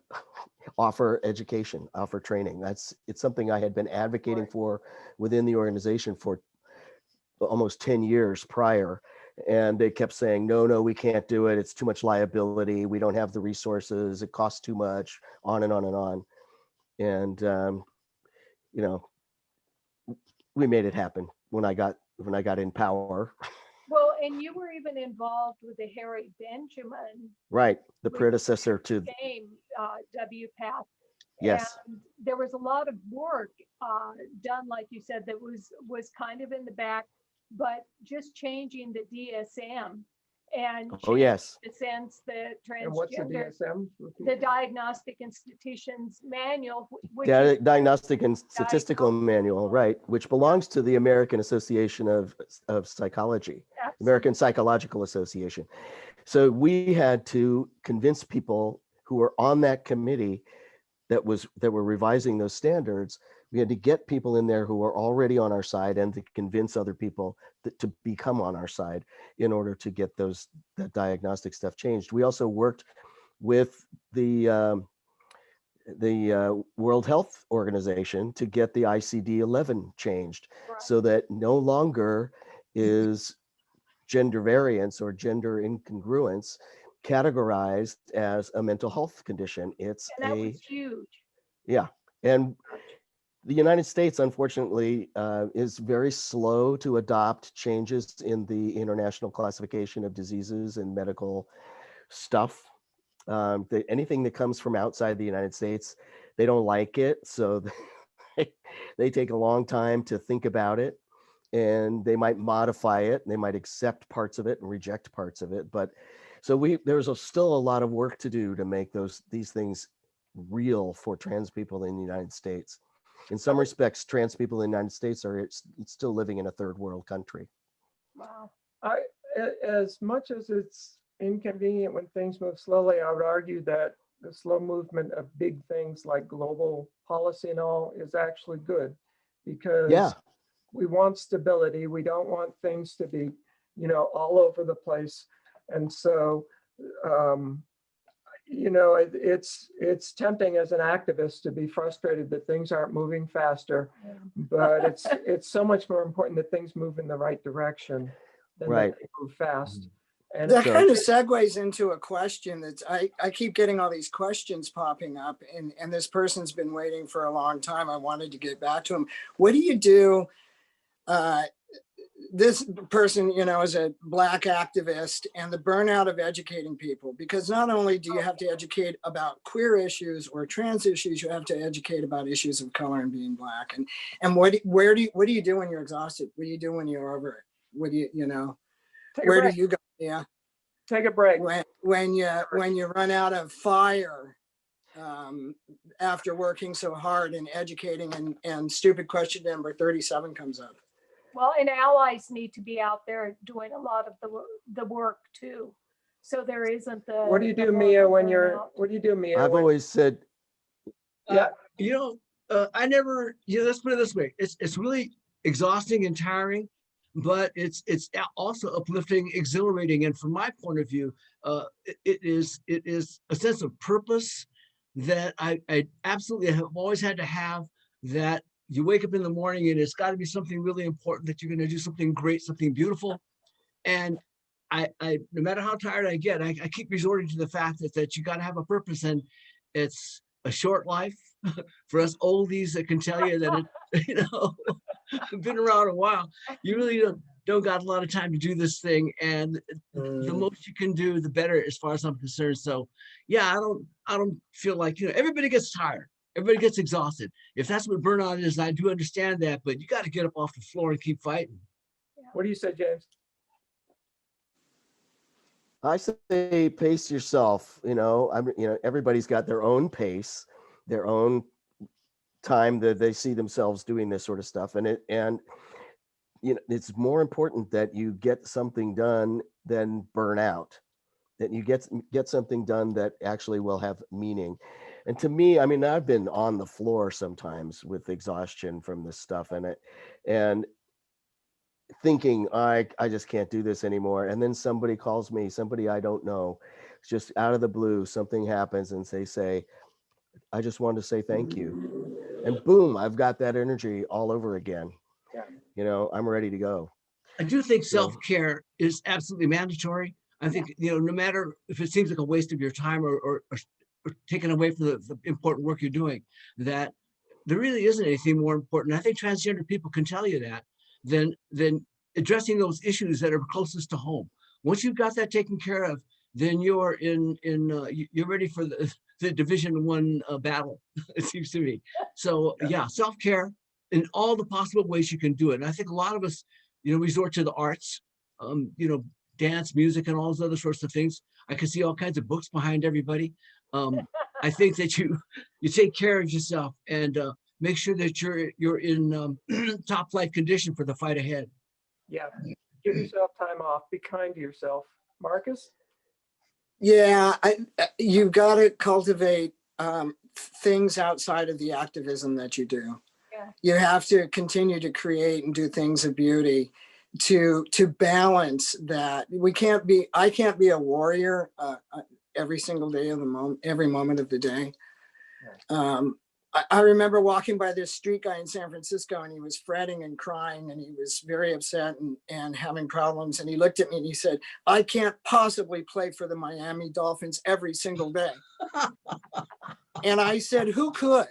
offer education, offer training. It's something I had been advocating for within the organization for almost 10 years prior. And they kept saying, no, we can't do it. It's too much liability. We don't have the resources. It costs too much, on and on and on. And, you know, we made it happen when I got in power. Well, and you were even involved with the Harry Benjamin. Right, the predecessor to WPATH. Yes. And there was a lot of work done, like you said, that was kind of in the back, but just changing the DSM and yes, the sense that transgender, and what's the DSM? The Diagnostic Institutions Manual, which Diagnostic and Statistical Manual, right, which belongs to the American Association of Psychology, American Psychological Association. So we had to convince people who were on that committee that were revising those standards. We had to get people in there who were already on our side and to convince other people to become on our side in order to get that diagnostic stuff changed. We also worked with the World Health Organization to get the ICD-11 changed, so that no longer is gender variance or gender incongruence categorized as a mental health condition. and that was huge. Yeah. And the United States, unfortunately, is very slow to adopt changes in the International Classification of Diseases and medical stuff. Anything that comes from outside the United States, they don't like it. So they take a long time to think about it, and they might modify it, and they might accept parts of it and reject parts of it. But so there's still a lot of work to do to make these things real for trans people in the United States. In some respects, trans people in the United States are still living in a third world country. Wow. As much as it's inconvenient when things move slowly, I would argue that the slow movement of big things like global policy and all is actually good, because we want stability. We don't want things to be, you know, all over the place. And so, you know, it's tempting as an activist to be frustrated that things aren't moving faster, but it's so much more important that things move in the right direction than that they move fast. And that kind of segues into a question that's, I keep getting all these questions popping up, and this person's been waiting for a long time. I wanted to get back to him. What do you do? This person, you know, is a Black activist, and the burnout of educating people, because not only do you have to educate about queer issues or trans issues, you have to educate about issues of color and being Black. And what do you do when you're exhausted? What do you do when you're over it? What do you know? Where do you go? Yeah. Take a break. When you run out of fire after working so hard and educating, and stupid question number 37 comes up. Well, and allies need to be out there doing a lot of the work too. So there isn't the. What do you do, Mia, when you're? What do you do, Mia? I've always said. You know, I never. You know, let's put it this way: it's really exhausting and tiring. but it's also uplifting, exhilarating, and from my point of view, it is a sense of purpose that I absolutely have always had to have. That you wake up in the morning and it's got to be something really important, that you're going to do something great, something beautiful, and I no matter how tired I get, I keep resorting to the fact that you got to have a purpose, and it's a short life for us oldies that can tell you that it, been around a while. You really don't got a lot of time to do this thing, and the most you can do, the better, as far as I'm concerned. So, yeah, I don't feel like everybody gets tired, everybody gets exhausted. If that's what burnout is, I do understand that, but you got to get up off the floor and keep fighting. What do you say, James? I say pace yourself. Everybody's got their own pace, their own time that they see themselves doing this sort of stuff, and it's more important that you get something done than burn out. That you get something done that actually will have meaning. And to me, I mean, I've been on the floor sometimes with exhaustion from this stuff, and thinking I just can't do this anymore. And then somebody calls me, somebody I don't know, just out of the blue, something happens, and they say, I just wanted to say thank you. And boom, I've got that energy all over again. Yeah. I'm ready to go. I do think self-care is absolutely mandatory. I think, no matter if it seems like a waste of your time or taken away from the important work you're doing, that there really isn't anything more important. I think transgender people can tell you that than addressing those issues that are closest to home. Once you've got that taken care of, then you're you're ready for the Division I battle, it seems to me. So yeah, self-care in all the possible ways you can do it. And I think a lot of us, resort to the arts, dance, music, and all those other sorts of things. I can see all kinds of books behind everybody. I think that you take care of yourself and make sure that you're in top flight condition for the fight ahead. Yeah. Give yourself time off. Be kind to yourself. Marcus? Yeah, you've got to cultivate things outside of the activism that you do. Yeah. You have to continue to create and do things of beauty to balance that. I can't be a warrior every single day of the moment, every moment of the day. I remember walking by this street guy in San Francisco, and he was fretting and crying, and he was very upset and having problems. And he looked at me and he said, I can't possibly play for the Miami Dolphins every single day. And I said, who could?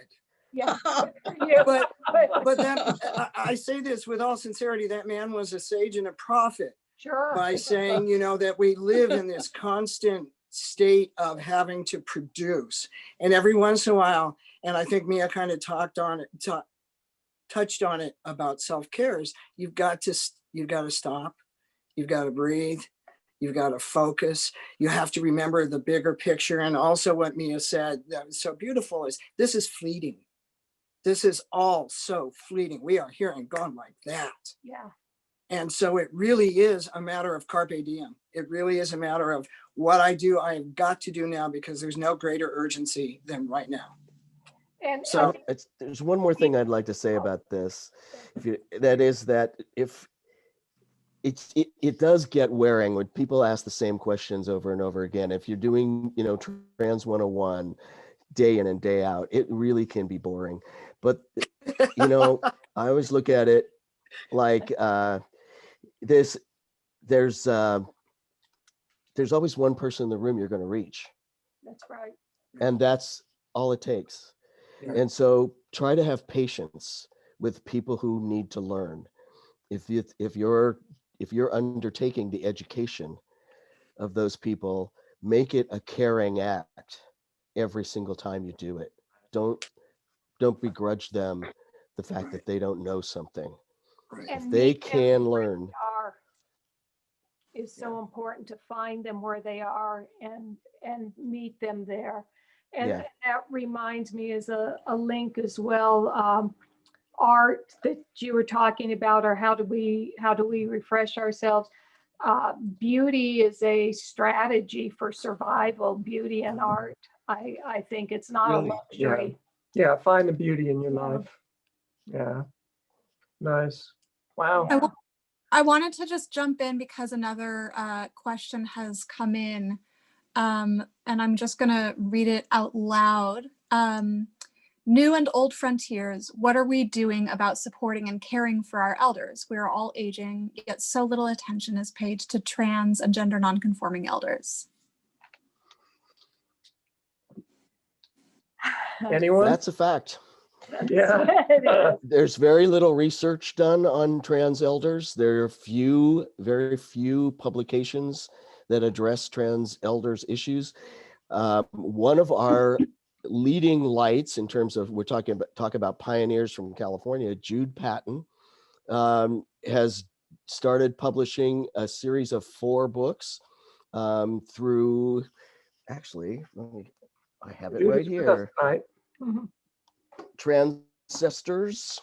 Yeah. But that, I say this with all sincerity, that man was a sage and a prophet. Sure. By saying, that we live in this constant state of having to produce. And every once in a while, and I think Mia kind of touched on it about self-care, is you've got to stop, you've got to breathe, you've got to focus, you have to remember the bigger picture. And also what Mia said that was so beautiful is this is fleeting. This is all so fleeting. We are here and gone like that. Yeah. And so it really is a matter of carpe diem. It really is a matter of what I do, I've got to do now, because there's no greater urgency than right now. And so there's one more thing I'd like to say about this. If it does get wearing when people ask the same questions over and over again. If you're doing, Trans 101 day in and day out, it really can be boring. But, I always look at it like there's always one person in the room you're going to reach. That's right. And that's all it takes. Yeah. And so try to have patience with people who need to learn. If you're undertaking the education of those people, make it a caring act every single time you do it. Don't begrudge them the fact that they don't know something. And if they can learn. Is so important to find them where they are and meet them there. And that reminds me is a link as well. Art that you were talking about, or how do we refresh ourselves? Beauty is a strategy for survival. Beauty and art. I think it's not really, a luxury. Yeah, find the beauty in your life. Yeah, nice. Wow. I wanted to just jump in because another question has come in, and I'm just going to read it out loud. New and old frontiers, what are we doing about supporting and caring for our elders? We are all aging, yet so little attention is paid to trans and gender nonconforming elders. Anyone? That's a fact. Yeah. There's very little research done on trans elders. There are very few publications that address trans elders issues. One of our leading lights in terms of, we're talk about pioneers from California, Jude Patton, has started publishing a series of 4 books through, actually, I have it right here. Transgender,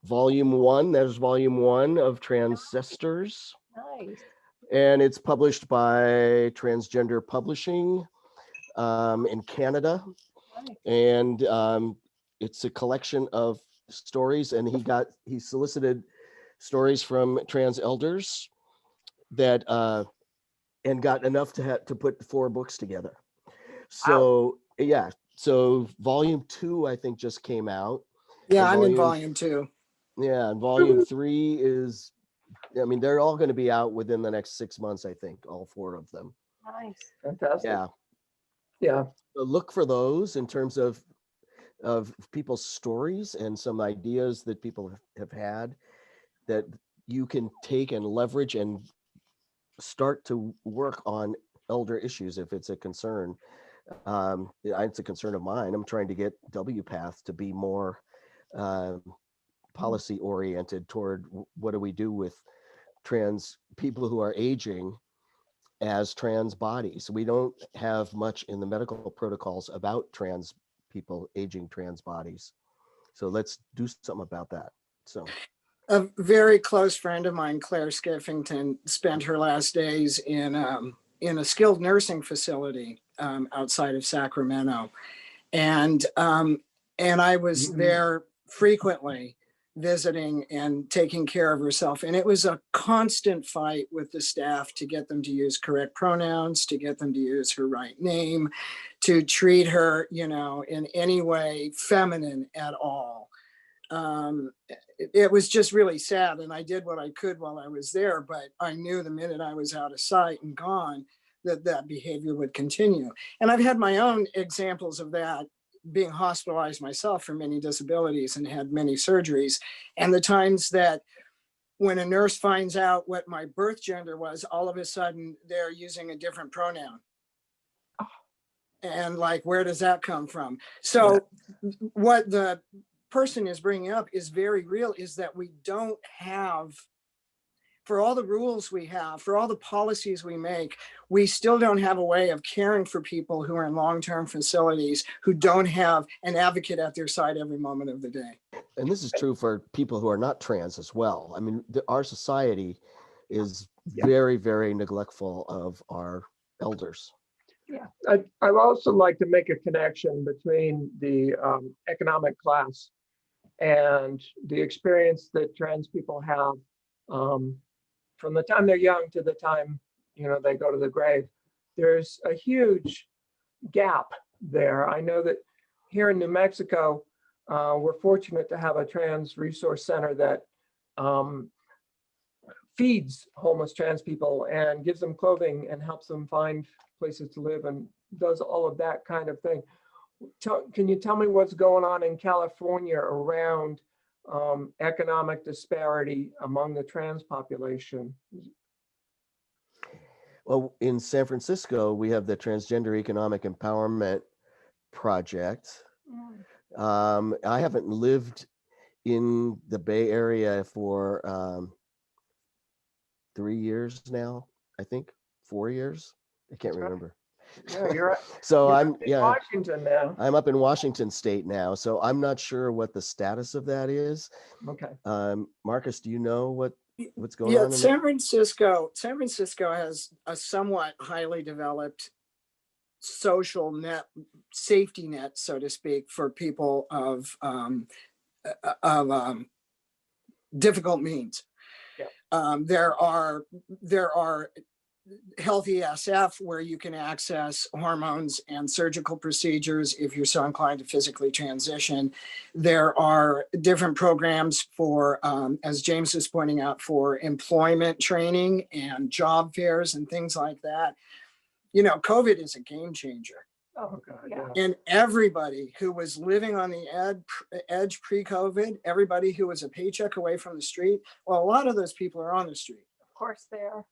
volume 1. There's volume 1 of Transgender. Nice. And it's published by Transgender Publishing in Canada. Nice. And it's a collection of stories, and he solicited stories from trans elders that and got enough to put 4 books together. So yeah, so volume 2 I think just came out. Yeah, I'm in volume 2. Yeah, and volume 3 is, I mean, they're all going to be out within the next 6 months, I think, all 4 of them. Nice. Fantastic. Yeah. Yeah. So look for those in terms of people's stories and some ideas that people have had that you can take and leverage and start to work on elder issues if it's a concern. It's a concern of mine. I'm trying to get WPATH to be more policy oriented toward what do we do with trans people who are aging as trans bodies. We don't have much in the medical protocols about trans people aging trans bodies. So let's do something about that. So A very close friend of mine, Claire Skiffington, spent her last days in a skilled nursing facility outside of Sacramento. And I was there frequently visiting and taking care of herself. And it was a constant fight with the staff to get them to use correct pronouns, to get them to use her right name, to treat her, in any way feminine at all. It was just really sad. And I did what I could while I was there, but I knew the minute I was out of sight and gone, that behavior would continue. And I've had my own examples of that, being hospitalized myself for many disabilities and had many surgeries. And the times that when a nurse finds out what my birth gender was, all of a sudden they're using a different pronoun. And like, where does that come from? So what the person is bringing up is very real, is that we don't have, for all the rules we have, for all the policies we make, we still don't have a way of caring for people who are in long-term facilities who don't have an advocate at their side every moment of the day. and this is true for people who are not trans as well. I mean, our society is very, very neglectful of our elders. Yeah. I'd also like to make a connection between the economic class and the experience that trans people have from the time they're young to the time they go to the grave. There's a huge gap there. I know that here in New Mexico, we're fortunate to have a trans resource center that feeds homeless trans people and gives them clothing and helps them find places to live and does all of that kind of thing. Can you tell me what's going on in California around economic disparity among the trans population? Well, in San Francisco, we have the Transgender Economic Empowerment Project. I haven't lived in the Bay Area for 3 years now, I think, 4 years. I can't remember. Yeah, you're right. So I'm in Washington now. I'm up in Washington State now, so I'm not sure what the status of that is. Okay. Marcus, do you know what's going on? San Francisco has a somewhat highly developed social net, safety net, so to speak, for people of difficult means. There are Healthy SF where you can access hormones and surgical procedures if you're so inclined to physically transition. There are different programs for, as James was pointing out, for employment training and job fairs and things like that. You know, COVID is a game changer. Oh, God, yeah. yeah. And everybody who was living on the edge pre-COVID, everybody who was a paycheck away from the street, well, a lot of those people are on the street. Of course they are.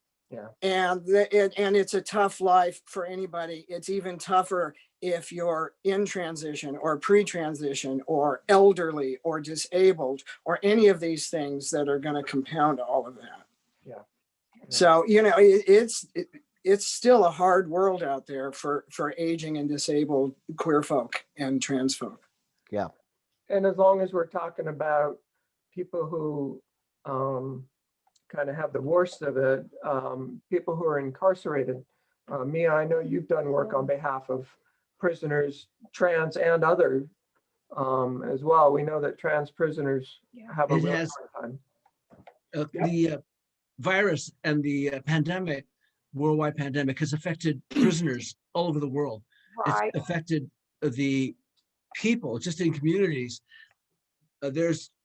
And it's a tough life for anybody. It's even tougher if you're in transition or pre-transition or elderly or disabled or any of these things that are going to compound all of that. Yeah. So, you know, it's still a hard world out there for aging and disabled queer folk and trans folk. Yeah. And as long as we're talking about people who kind of have the worst of it, people who are incarcerated. Mia, I know you've done work on behalf of prisoners, trans and other as well. We know that trans prisoners have a It real has- hard time. The virus and the pandemic, worldwide pandemic, has affected prisoners all over the world. Right. It's affected the people just in communities.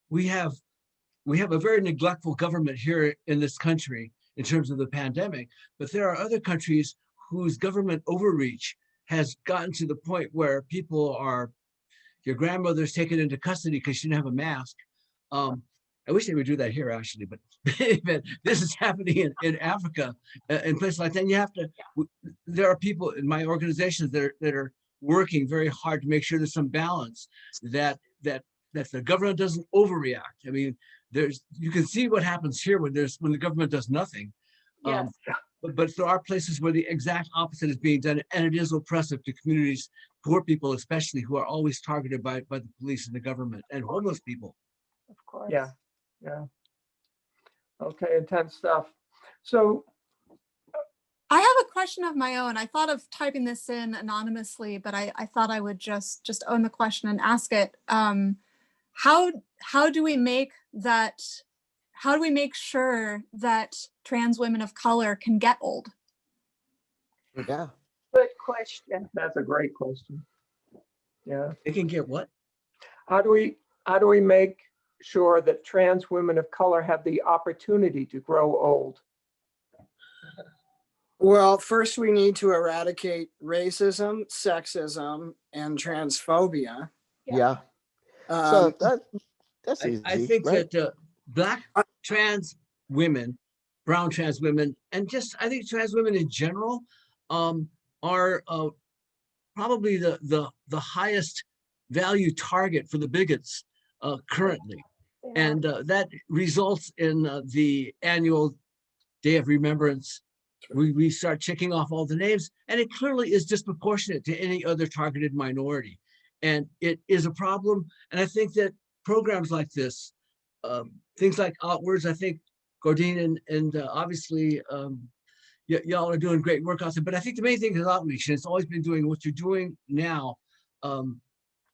We have a very neglectful government here in this country in terms of the pandemic, but there are other countries whose government overreach has gotten to the point where your grandmother's taken into custody because she didn't have a mask. I wish they would do that here actually, but this is happening in Africa, in places like that. And there are people in my organizations that are working very hard to make sure there's some balance, that the government doesn't overreact. I mean, you can see what happens here when the government does nothing. Yes. But there are places where the exact opposite is being done, and it is oppressive to communities, poor people especially, who are always targeted by the police and the government, and homeless people. Of course. Yeah. Okay, intense stuff. So I have a question of my own. I thought of typing this in anonymously, but I thought I would just own the question and ask it. How do we make that? How do we make sure that trans women of color can get old? Yeah. Good question. that's a great question. Yeah. They can get what? How do we make sure that trans women of color have the opportunity to grow old? Well, first we need to eradicate racism, sexism, and transphobia. Yeah. Um, So that's easy. I think right? that Black trans women, brown trans women, and I think trans women in general are probably the highest value target for the bigots currently. And that results in the annual Day of Remembrance. We start checking off all the names, and it clearly is disproportionate to any other targeted minority. And it is a problem. And I think that programs like this, things like OUTWORDS, I think Gordene and obviously y'all are doing great work out there. But I think the main thing is outreach, and it's always been doing what you're doing now.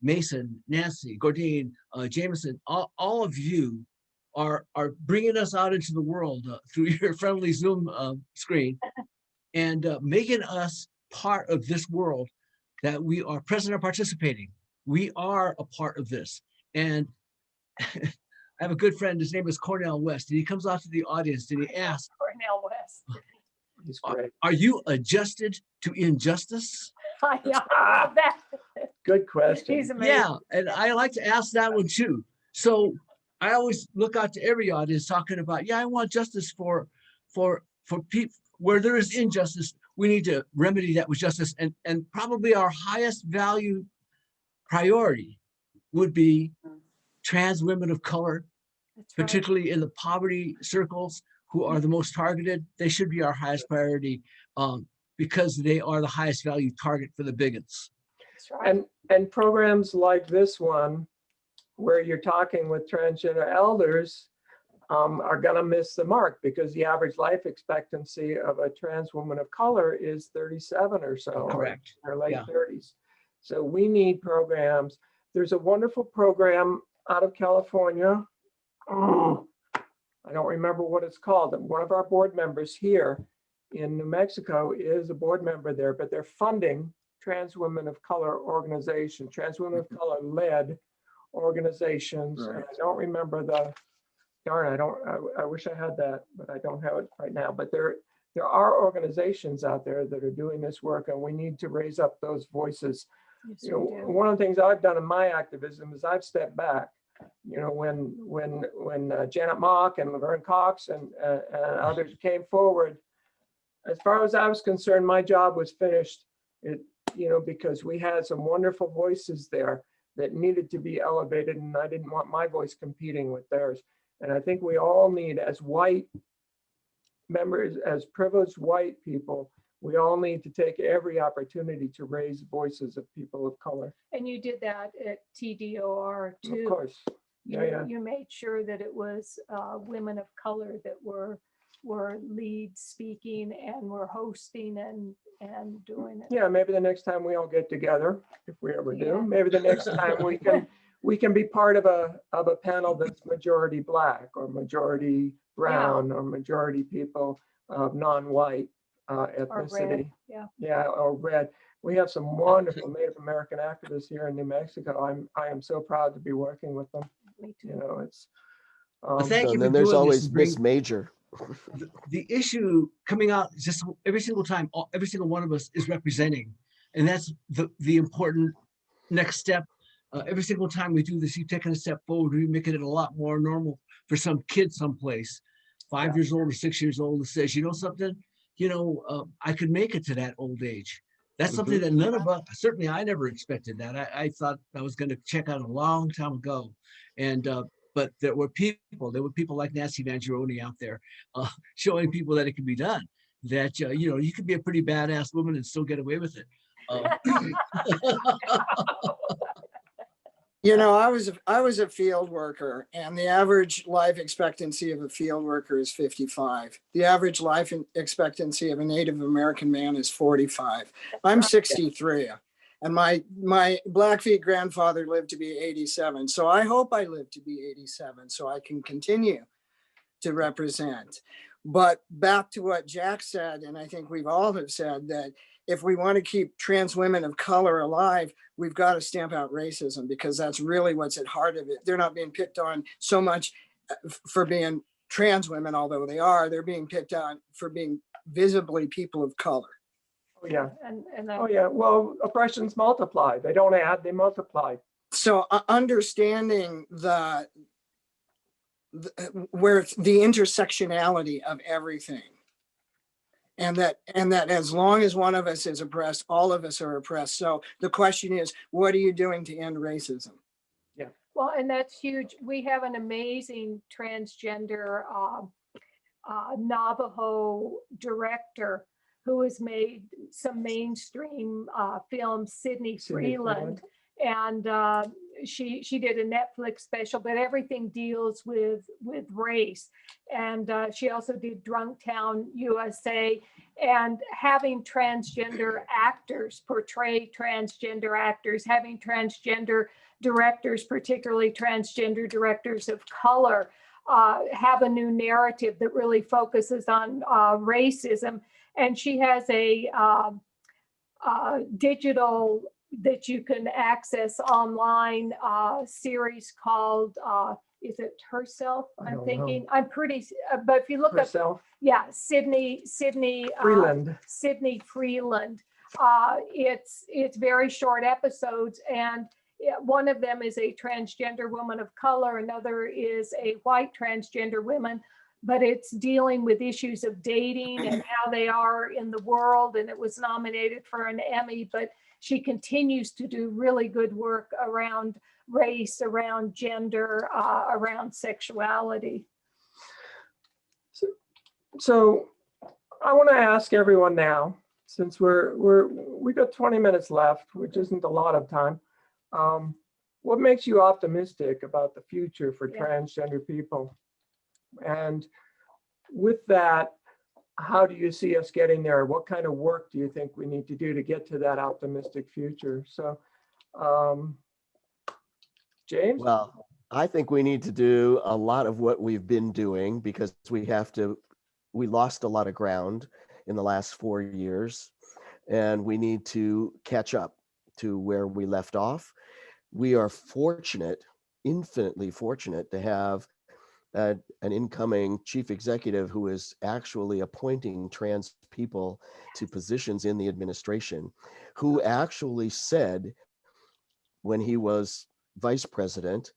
Mason, Nancy, Gordene, Jamison, all of you are bringing us out into the world through your friendly Zoom screen and making us part of this world that we are present or participating. We are a part of this. And I have a good friend, his name is Cornell West, and he comes out to the audience and he asks, Cornell West. He's great. are you adjusted to injustice? I love that. Good question. He's amazing. Yeah, and I like to ask that one too. So I always look out to every audience talking about, I want justice for people where there is injustice. We need to remedy that with justice, and probably our highest value priority would be trans women of color, That's right. particularly in the poverty circles, who are the most targeted. They should be our highest priority because they are the highest value target for the bigots. That's right. And programs like this one, where you're talking with transgender elders, are gonna miss the mark because the average life expectancy of a trans woman of color is 37 or so. Correct. Or late Yeah. 30s. So we need programs. There's a wonderful program out of California. I don't remember what it's called. One of our board members here in New Mexico is a board member there, but they're funding trans women of color organizations, trans women of color led organizations. And I don't remember I wish I had that, but I don't have it right now. But there are organizations out there that are doing this work, and we need to raise up those voices. Yes, You know, we do. one of the things I've done in my activism is I've stepped back. You know, when Janet Mock and Laverne Cox and others came forward, as far as I was concerned, my job was finished. Because we had some wonderful voices there that needed to be elevated, and I didn't want my voice competing with theirs. And I think we all need, as white members, as privileged white people, we all need to take every opportunity to raise voices of people of color. And you did that at TDOR too. Of course. Yeah. You made sure that it was women of color that were lead speaking and were hosting and doing it. Yeah, maybe the next time we all get together, if we ever do, Yeah. maybe the next time we can be part of a panel that's majority Black or majority brown or majority people of non-white ethnicity. Red. Yeah. Yeah, or red. We have some wonderful Native American activists here in New Mexico. I am so proud to be working with them. Me too. You know, it's Thank you And for then there's doing this always and bring- Miss Major. the issue coming out just every single time, every single one of us is representing, and that's the important next step. Every single time we do this, you've taken a step forward. We're making it a lot more normal for some kid someplace, 5 years old or 6 years old, that says, you know something, I could make it to that old age. That's something that none of us, certainly I never expected that. I thought I was going to check out a long time ago. And but there were people like Nancy Nangeroni out there showing people that it can be done, that, you could be a pretty badass woman and still get away with it. I was a field worker, and the average life expectancy of a field worker is 55. The average life expectancy of a Native American man is 45. I'm 63. And my Blackfeet grandfather lived to be 87. So I hope I live to be 87 so I can continue to represent. But back to what Jack said, and I think we've all have said, that if we want to keep trans women of color alive, we've got to stamp out racism, because that's really what's at heart of it. They're not being picked on so much for being trans women, although they are. They're being picked on for being visibly people of color. oh yeah. And Oh yeah. Well, oppressions multiply. They don't add, they multiply. So understanding where the intersectionality of everything, and that as long as one of us is oppressed, all of us are oppressed. So the question is, what are you doing to end racism? well, and that's huge. We have an amazing transgender Navajo director who has made some mainstream films, Sydney Freeland. And she did a Netflix special, but everything deals with race. And she also did Drunk Town USA, and having transgender actors portray transgender actors, having transgender directors, particularly transgender directors of color, have a new narrative that really focuses on racism. And she has a digital that you can access online series called, is it Herself? I'm thinking, I'm pretty, but if you look Herself. up, yeah, Sydney Freeland. Sydney Freeland. It's very short episodes, and one of them is a transgender woman of color, another is a white transgender woman, but it's dealing with issues of dating and how they are in the world, and it was nominated for an Emmy, but she continues to do really good work around race, around gender, around sexuality. So I want to ask everyone now, since we got 20 minutes left, which isn't a lot of time. What makes you optimistic about the future for transgender people? And with that, how do you see us getting there? What kind of work do you think we need to do to get to that optimistic future? So, James? Well, I think we need to do a lot of what we've been doing because we lost a lot of ground in the last 4 years, and we need to catch up to where we left off. We are fortunate, infinitely fortunate, to have an incoming chief executive who is actually appointing trans people to positions in the administration, who actually said when he was vice president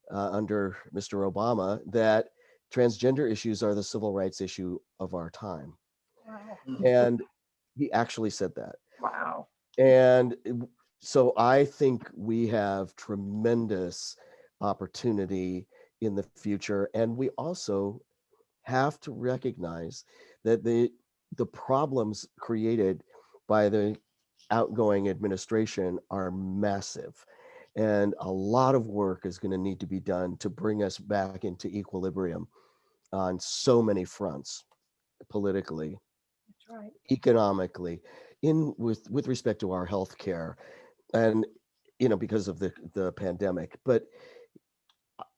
under Mr. Obama that transgender issues are the civil rights issue of our time. Wow. And he actually said that. Wow. And so I think we have tremendous opportunity in the future. And we also have to recognize that the problems created by the outgoing administration are massive. And a lot of work is going to need to be done to bring us back into equilibrium on so many fronts, politically, That's right. economically, with respect to our health care, and because of the pandemic. But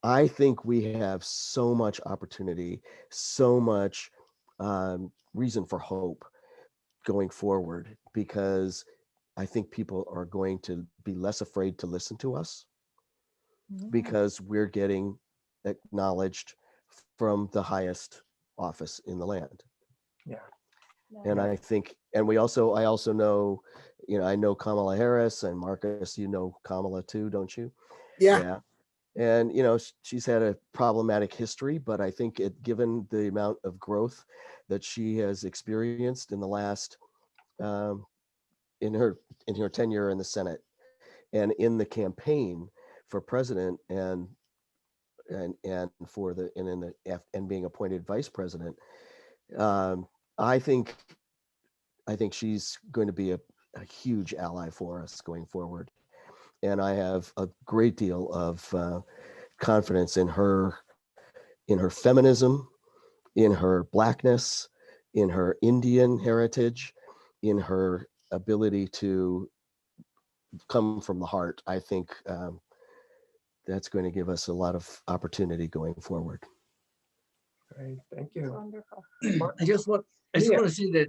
I think we have so much opportunity, so much reason for hope going forward, because I think people are going to be less afraid to listen to us because we're getting acknowledged from the highest office in the land. Yeah. And I think, and I also know, I know Kamala Harris, and Marcus, you know Kamala too, don't you? Yeah. And, she's had a problematic history, but I think given the amount of growth that she has experienced in the last, in her tenure in the Senate and in the campaign for president and being appointed vice president, I think she's going to be a huge ally for us going forward. And I have a great deal of confidence in her feminism, in her Blackness, in her Indian heritage, in her ability to come from the heart. I think that's going to give us a lot of opportunity going forward. Great, thank you. Wonderful. I just want to say that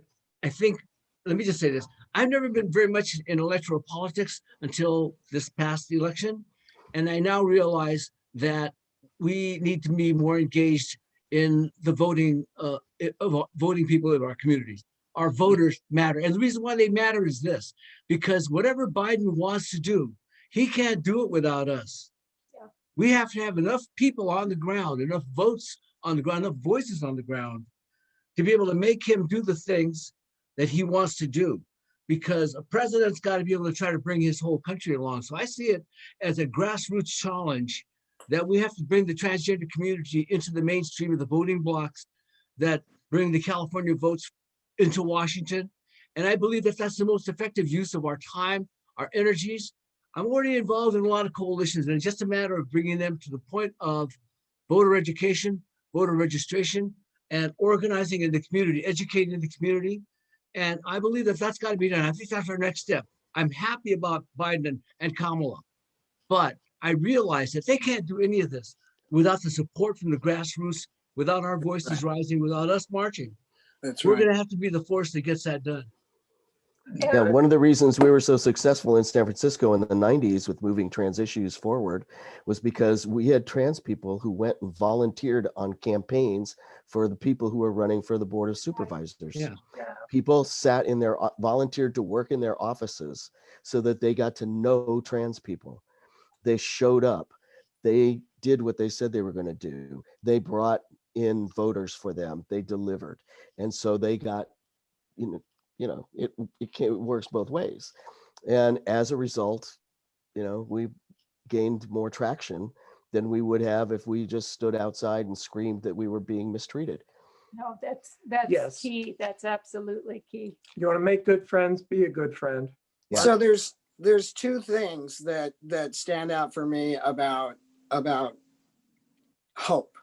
let me just say this. I've never been very much in electoral politics until this past election. And I now realize that we need to be more engaged in the voting people in our communities. Our voters matter. And the reason why they matter is this, because whatever Biden wants to do, he can't do it without us. Yeah. We have to have enough people on the ground, enough votes on the ground, enough voices on the ground to be able to make him do the things that he wants to do, because a president's got to be able to try to bring his whole country along. So I see it as a grassroots challenge that we have to bring the transgender community into the mainstream of the voting blocks that bring the California votes into Washington. And I believe that that's the most effective use of our time, our energies. I'm already involved in a lot of coalitions, and it's just a matter of bringing them to the point of voter education, voter registration, and organizing in the community, educating the community. And I believe that that's got to be done. I think that's our next step. I'm happy about Biden and Kamala, but I realize that they can't do any of this without the support from the grassroots, without our voices rising, without us marching. That's We're right. going to have to be the force that gets that done. Yeah, one of the reasons we were so successful in San Francisco in the 90s with moving trans issues forward was because we had trans people who went and volunteered on campaigns for the people who were running for the board of supervisors. Yeah. People sat in their volunteered to work in their offices so that they got to know trans people. They showed up. They did what they said they were going to do. They brought in voters for them. They delivered. And so they got, it works both ways. And as a result, we gained more traction than we would have if we just stood outside and screamed that we were being mistreated. No, that's Yes. key. That's absolutely key. You want to make good friends, be a good friend. Yeah. So there's two things that stand out for me about hope.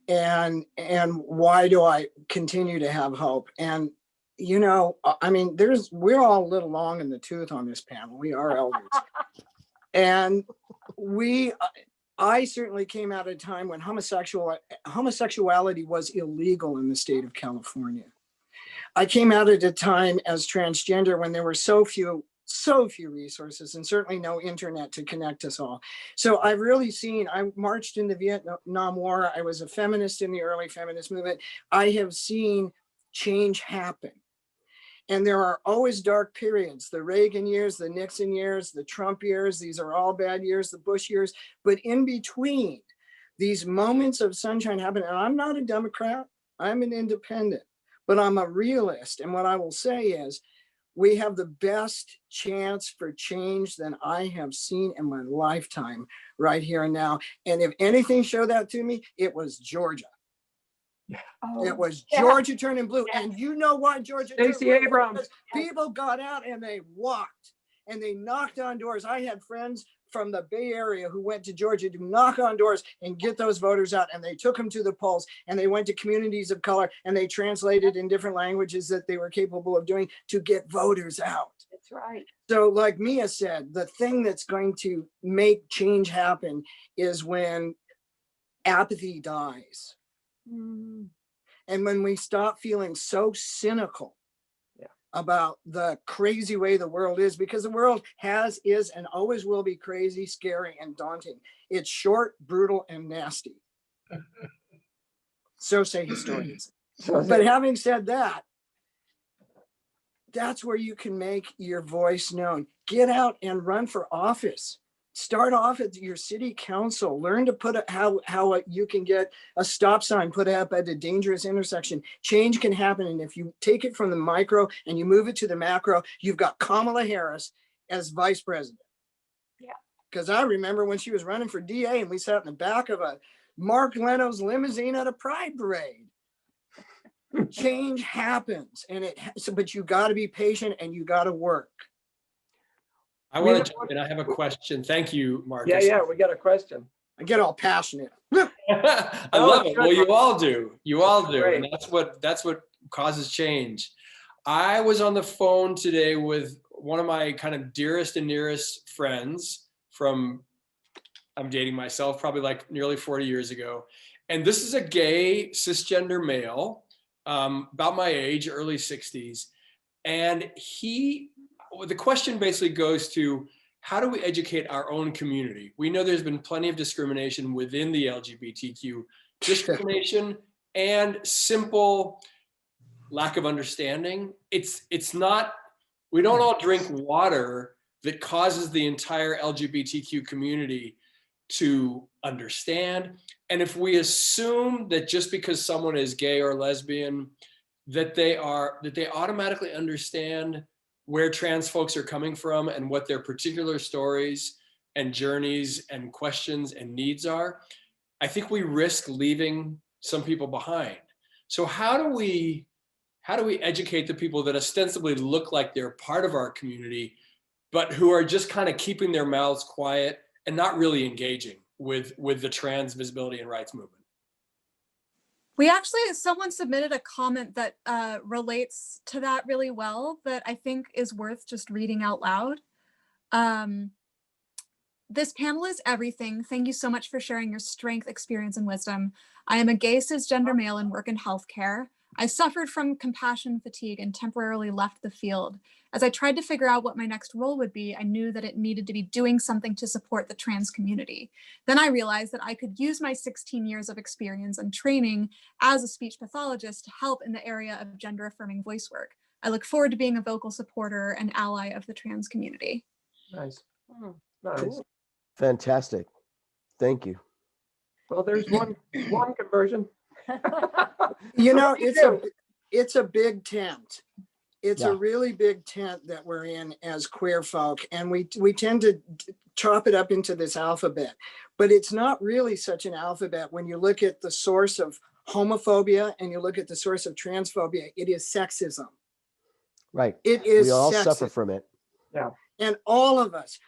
And why do I continue to have hope? And we're all a little long in the tooth on this panel. We are elders. And I certainly came out at a time when homosexuality was illegal in the state of California. I came out at a time as transgender when there were so few resources and certainly no internet to connect us all. So I've really seen, I marched in the Vietnam War. I was a feminist in the early feminist movement. I have seen change happen. And there are always dark periods, the Reagan years, the Nixon years, the Trump years, these are all bad years, the Bush years, but in between these moments of sunshine happen. And I'm not a Democrat, I'm an independent, but I'm a realist. And what I will say is we have the best chance for change than I have seen in my lifetime right here and now. And if anything showed that to me, it was Georgia. Oh, It was yeah. Georgia turning blue. And you know why Georgia turned Stacey blue? Abrams. Because people got out and they walked and they knocked on doors. I had friends from the Bay Area who went to Georgia to knock on doors and get those voters out. And they took them to the polls and they went to communities of color and they translated in different languages that they were capable of doing to get voters out. That's right. So like Mia said, the thing that's going to make change happen is when apathy dies. Mm. And when we stop feeling so cynical about the crazy way the world is, because the world is, and always will be crazy, scary, and daunting. It's short, brutal, and nasty. So say historians. But having said that, that's where you can make your voice known. Get out and run for office. Start off at your city council. Learn to put how you can get a stop sign put up at a dangerous intersection. Change can happen. And if you take it from the micro and you move it to the macro, you've got Kamala Harris as vice president. Yeah. Because I remember when she was running for DA and we sat in the back of a Mark Leno's limousine at a pride parade. Change happens, but you got to be patient and you got to work. I want to jump in. I have a question. Thank you, Marcus. Yeah, we got a question. I get all passionate. I love it. Well, you all do. You all do. Great. And that's what causes change. I was on the phone today with one of my kind of dearest and nearest friends from, I'm dating myself, probably like nearly 40 years ago. And this is a gay cisgender male, about my age, early 60s. And the question basically goes to, how do we educate our own community? We know there's been plenty of discrimination within the LGBTQ discrimination and simple lack of understanding. It's not, we don't all drink water that causes the entire LGBTQ community to understand. And if we assume that just because someone is gay or lesbian, that they automatically understand where trans folks are coming from and what their particular stories and journeys and questions and needs are, I think we risk leaving some people behind. So how do we educate the people that ostensibly look like they're part of our community, but who are just kind of keeping their mouths quiet and not really engaging with the trans visibility and rights movement? Someone submitted a comment that relates to that really well, that I think is worth just reading out loud. This panel is everything. Thank you so much for sharing your strength, experience, and wisdom. I am a gay cisgender male and work in healthcare. I suffered from compassion fatigue and temporarily left the field. As I tried to figure out what my next role would be, I knew that it needed to be doing something to support the trans community. Then I realized that I could use my 16 years of experience and training as a speech pathologist to help in the area of gender affirming voice work. I look forward to being a vocal supporter and ally of the trans community. Nice. Nice. Fantastic. Thank you. Well, there's one conversion. You know, it's a big tent. It's a really big tent that we're in as queer folk, and we tend to chop it up into this alphabet, but it's not really such an alphabet. When you look at the source of homophobia and you look at the source of transphobia, it is sexism. Right. It is. We all sexism. suffer from it. Yeah. And all of us,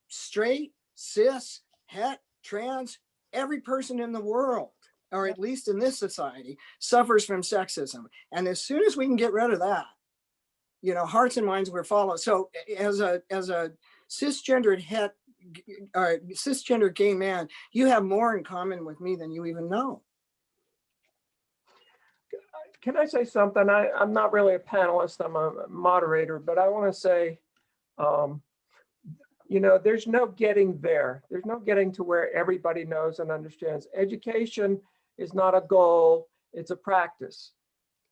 straight, cis, het, trans, every person in the world, or at least in this society, suffers from sexism. And as soon as we can get rid of that, you know, hearts and minds will follow. So as a cisgendered het cisgender gay man, you have more in common with me than you even know. Can I say something? I'm not really a panelist, I'm a moderator, but I want to say, there's no getting there. There's no getting to where everybody knows and understands. Education is not a goal, it's a practice.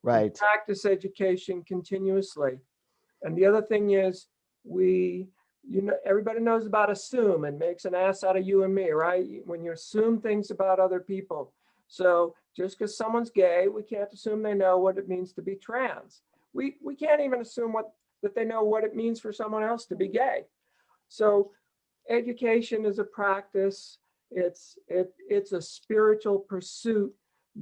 Right. We practice education continuously. And the other thing is, everybody knows about assume and makes an ass out of you and me, right? When you assume things about other people. So just because someone's gay, we can't assume they know what it means to be trans. We can't even assume that they know what it means for someone else to be gay. So education is a practice. It's a spiritual pursuit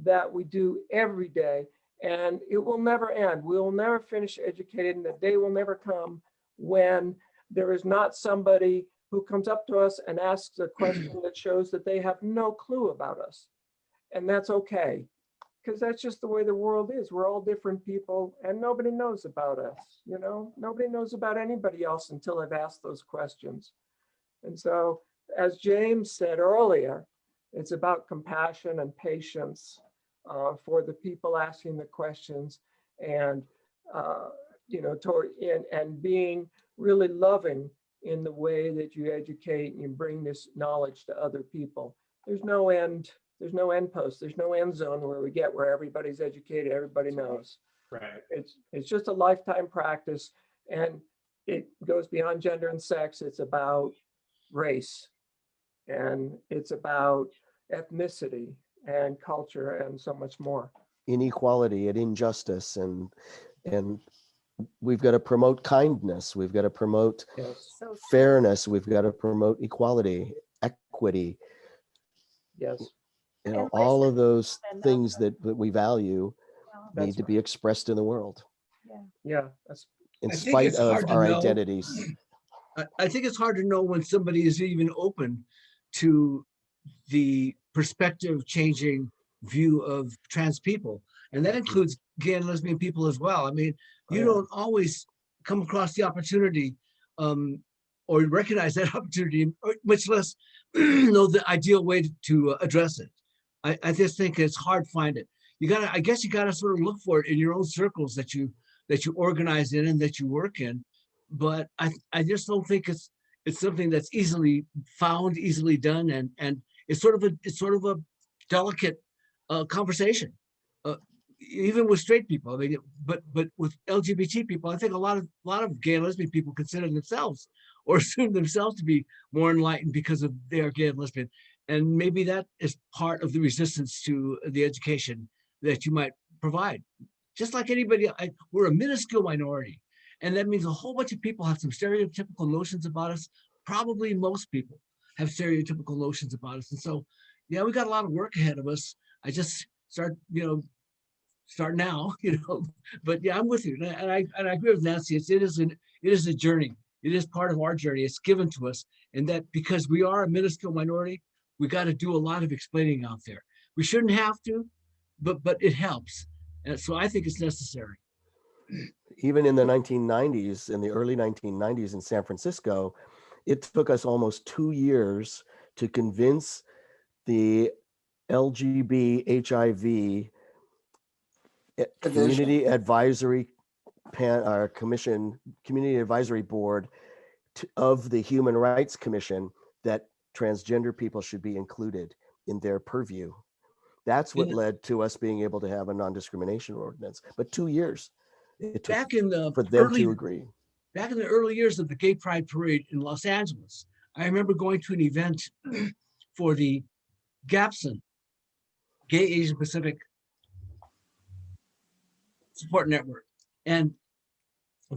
that we do every day, and it will never end. We will never finish educating. The day will never come when there is not somebody who comes up to us and asks a question that shows that they have no clue about us. And that's okay, because that's just the way the world is. We're all different people and nobody knows about us. Nobody knows about anybody else until they've asked those questions. And so, as James said earlier, it's about compassion and patience for the people asking the questions, and and being really loving in the way that you educate and you bring this knowledge to other people. There's no end. There's no end post. There's no end zone where everybody's educated, everybody knows. Right. It's just a lifetime practice, and it goes beyond gender and sex. It's about race, and it's about ethnicity and culture and so much more. Inequality and injustice, and we've got to promote kindness. We've got to promote fairness. We've got to promote equality, equity. Yes. All of those things that we value need to be expressed in the world. Yeah. In spite of our identities. I think it's hard to know when somebody is even open to the perspective changing view of trans people. And that includes gay and lesbian people as well. I mean, you don't always come across the opportunity or recognize that opportunity, or much less know the ideal way to address it. I just think it's hard to find it. I guess you gotta sort of look for it in your own circles that you organize in and that you work in. But I just don't think it's something that's easily found, easily done, and it's sort of a delicate conversation, even with straight people. I mean, but with LGBT people, I think a lot of gay and lesbian people consider themselves or assume themselves to be more enlightened because of they are gay and lesbian, and maybe that is part of the resistance to the education that you might provide. Just like anybody, we're a minuscule minority. And that means a whole bunch of people have some stereotypical notions about us. Probably most people have stereotypical notions about us. And so, yeah, we got a lot of work ahead of us. I just start now, but yeah, I'm with you. And I agree with Nancy. It is a journey. It is part of our journey. It's given to us. And that because we are a minuscule minority, we got to do a lot of explaining out there. We shouldn't have to, but it helps. And so I think it's necessary. Even in the 1990s, in the early 1990s in San Francisco, it took us almost 2 years to convince the LGBT HIV Community Advisory Commission, Community Advisory Board of the Human Rights Commission that transgender people should be included in their purview. That's what led to us being able to have a non-discrimination ordinance. But 2 years it took for them to agree. Back in the early years of the Gay Pride Parade in Los Angeles, I remember going to an event for the GAPSON, Gay Asian Pacific Support Network. And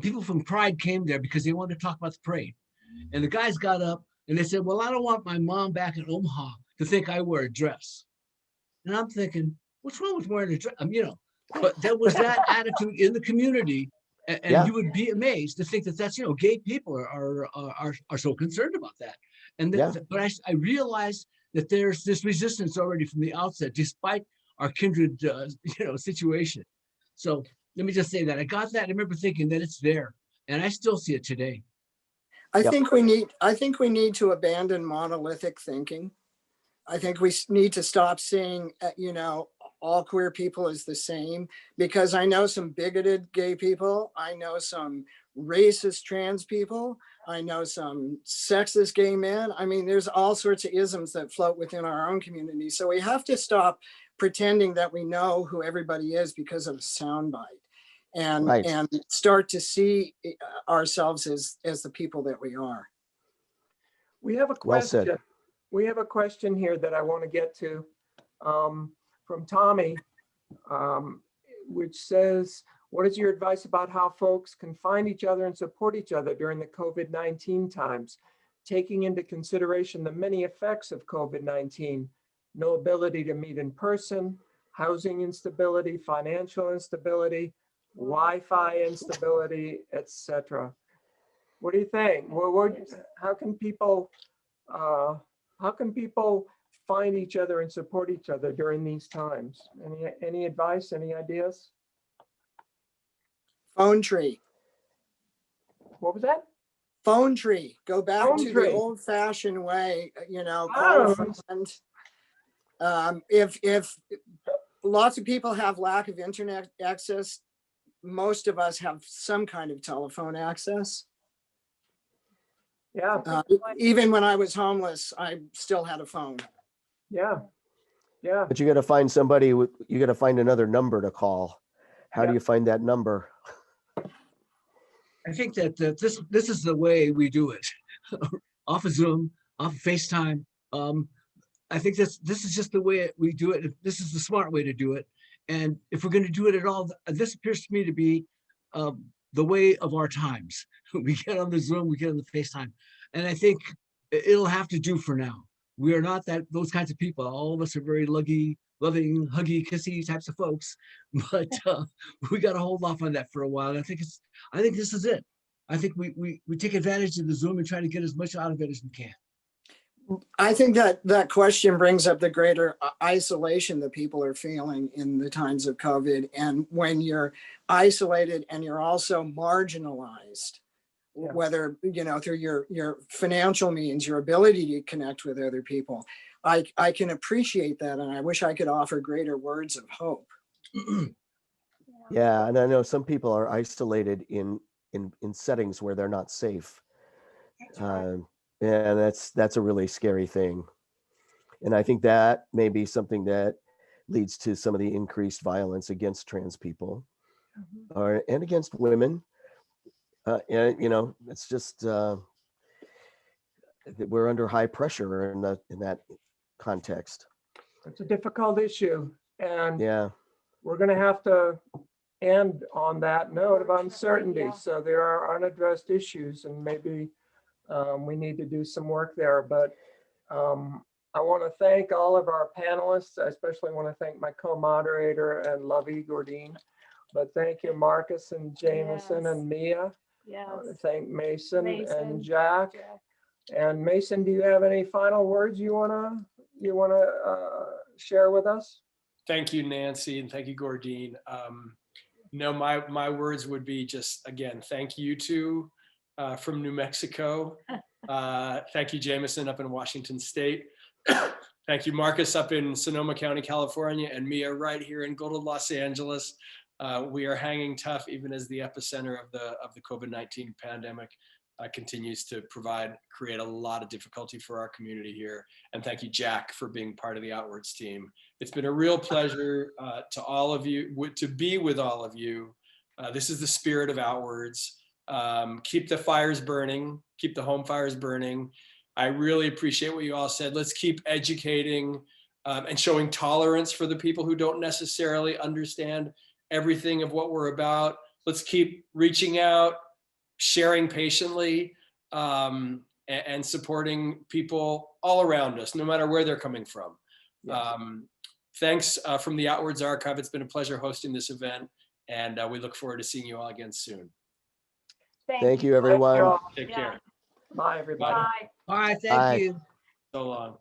people from Pride came there because they wanted to talk about the parade. And the guys got up and they said, well, I don't want my mom back in Omaha to think I wear a dress. And I'm thinking, what's wrong with wearing a dress? But there was that attitude in the community. And you would be amazed to think that that's, gay people are so concerned about that. And but I realized that there's this resistance already from the outset, despite our kindred, situation. So let me just say that I got that. I remember thinking that it's there, and I still see it today. I Yep. think we need to abandon monolithic thinking. I think we need to stop seeing, all queer people as the same, because I know some bigoted gay people. I know some racist trans people. I know some sexist gay men. I mean, there's all sorts of isms that float within our own community. So we have to stop pretending that we know who everybody is because of a soundbite, and Right. and start to see ourselves as the people that we are. We have a Well said. question. We have a question here that I want to get to from Tommy, which says, what is your advice about how folks can find each other and support each other during the COVID-19 times, taking into consideration the many effects of COVID-19, no ability to meet in person, housing instability, financial instability, Wi-Fi instability, etc. What do you think? How can people find each other and support each other during these times? Any advice, any ideas? Phone tree. What was that? Phone tree. Go back Phone to tree. the old fashioned way, call Oh. a friend. If lots of people have lack of internet access, most of us have some kind of telephone access. Yeah, Even when I was homeless, I still had a phone. yeah, yeah. But you got to find somebody, you got to find another number to call. How do Yeah. you find that number? I think that this is the way we do it. Off of Zoom, off of FaceTime. I think this is just the way we do it. This is the smart way to do it. And if we're going to do it at all, this appears to me to be the way of our times. We get on the Zoom, we get on the FaceTime. And I think it'll have to do for now. We are not those kinds of people. All of us are very loving, huggy, kissy types of folks. But we got to hold off on that for a while. And I think this is it. I think we take advantage of the Zoom and try to get as much out of it as we can. I think that question brings up the greater isolation that people are feeling in the times of COVID. And when you're isolated and you're also marginalized, Yeah. whether, through your financial means, your ability to connect with other people, I can appreciate that. And I wish I could offer greater words of hope. Yeah, and I know some people are isolated in settings where they're not safe. And that's a really scary thing. And I think that may be something that leads to some of the increased violence against trans people and against women. And it's just we're under high pressure in that context. It's a difficult issue, and Yeah. we're going to have to end on that note of uncertainty. Yeah. So there are unaddressed issues, and maybe we need to do some work there. But I want to thank all of our panelists. I especially want to thank my co-moderator and lovey Gordene. But thank you, Marcus and Jamison Yes. and Mia. Yes. I want to thank Mason and Mason, Jack. And Mason, do you have any final words you wanna share with us? Thank you, Nancy, and thank you, Gordene. No, my words would be just, again, thank you two from New Mexico. Thank you, Jamison, up in Washington State. Thank you, Marcus, up in Sonoma County, California, and Mia right here in Golden, Los Angeles. We are hanging tough, even as the epicenter of the COVID-19 pandemic continues to create a lot of difficulty for our community here. And thank you, Jack, for being part of the Outwards team. It's been a real pleasure to all of you, to be with all of you. This is the spirit of Outwards. Keep the fires burning, keep the home fires burning. I really appreciate what you all said. Let's keep educating and showing tolerance for the people who don't necessarily understand everything of what we're about. Let's keep reaching out, sharing patiently, and supporting people all around us, no matter where they're coming from. Yes. Thanks from the Outwards Archive. It's been a pleasure hosting this event, and we look forward to seeing you all again soon. Thank you, everyone. Take Yeah. care. Bye, everybody. Bye. All right, Bye. thank you. So long.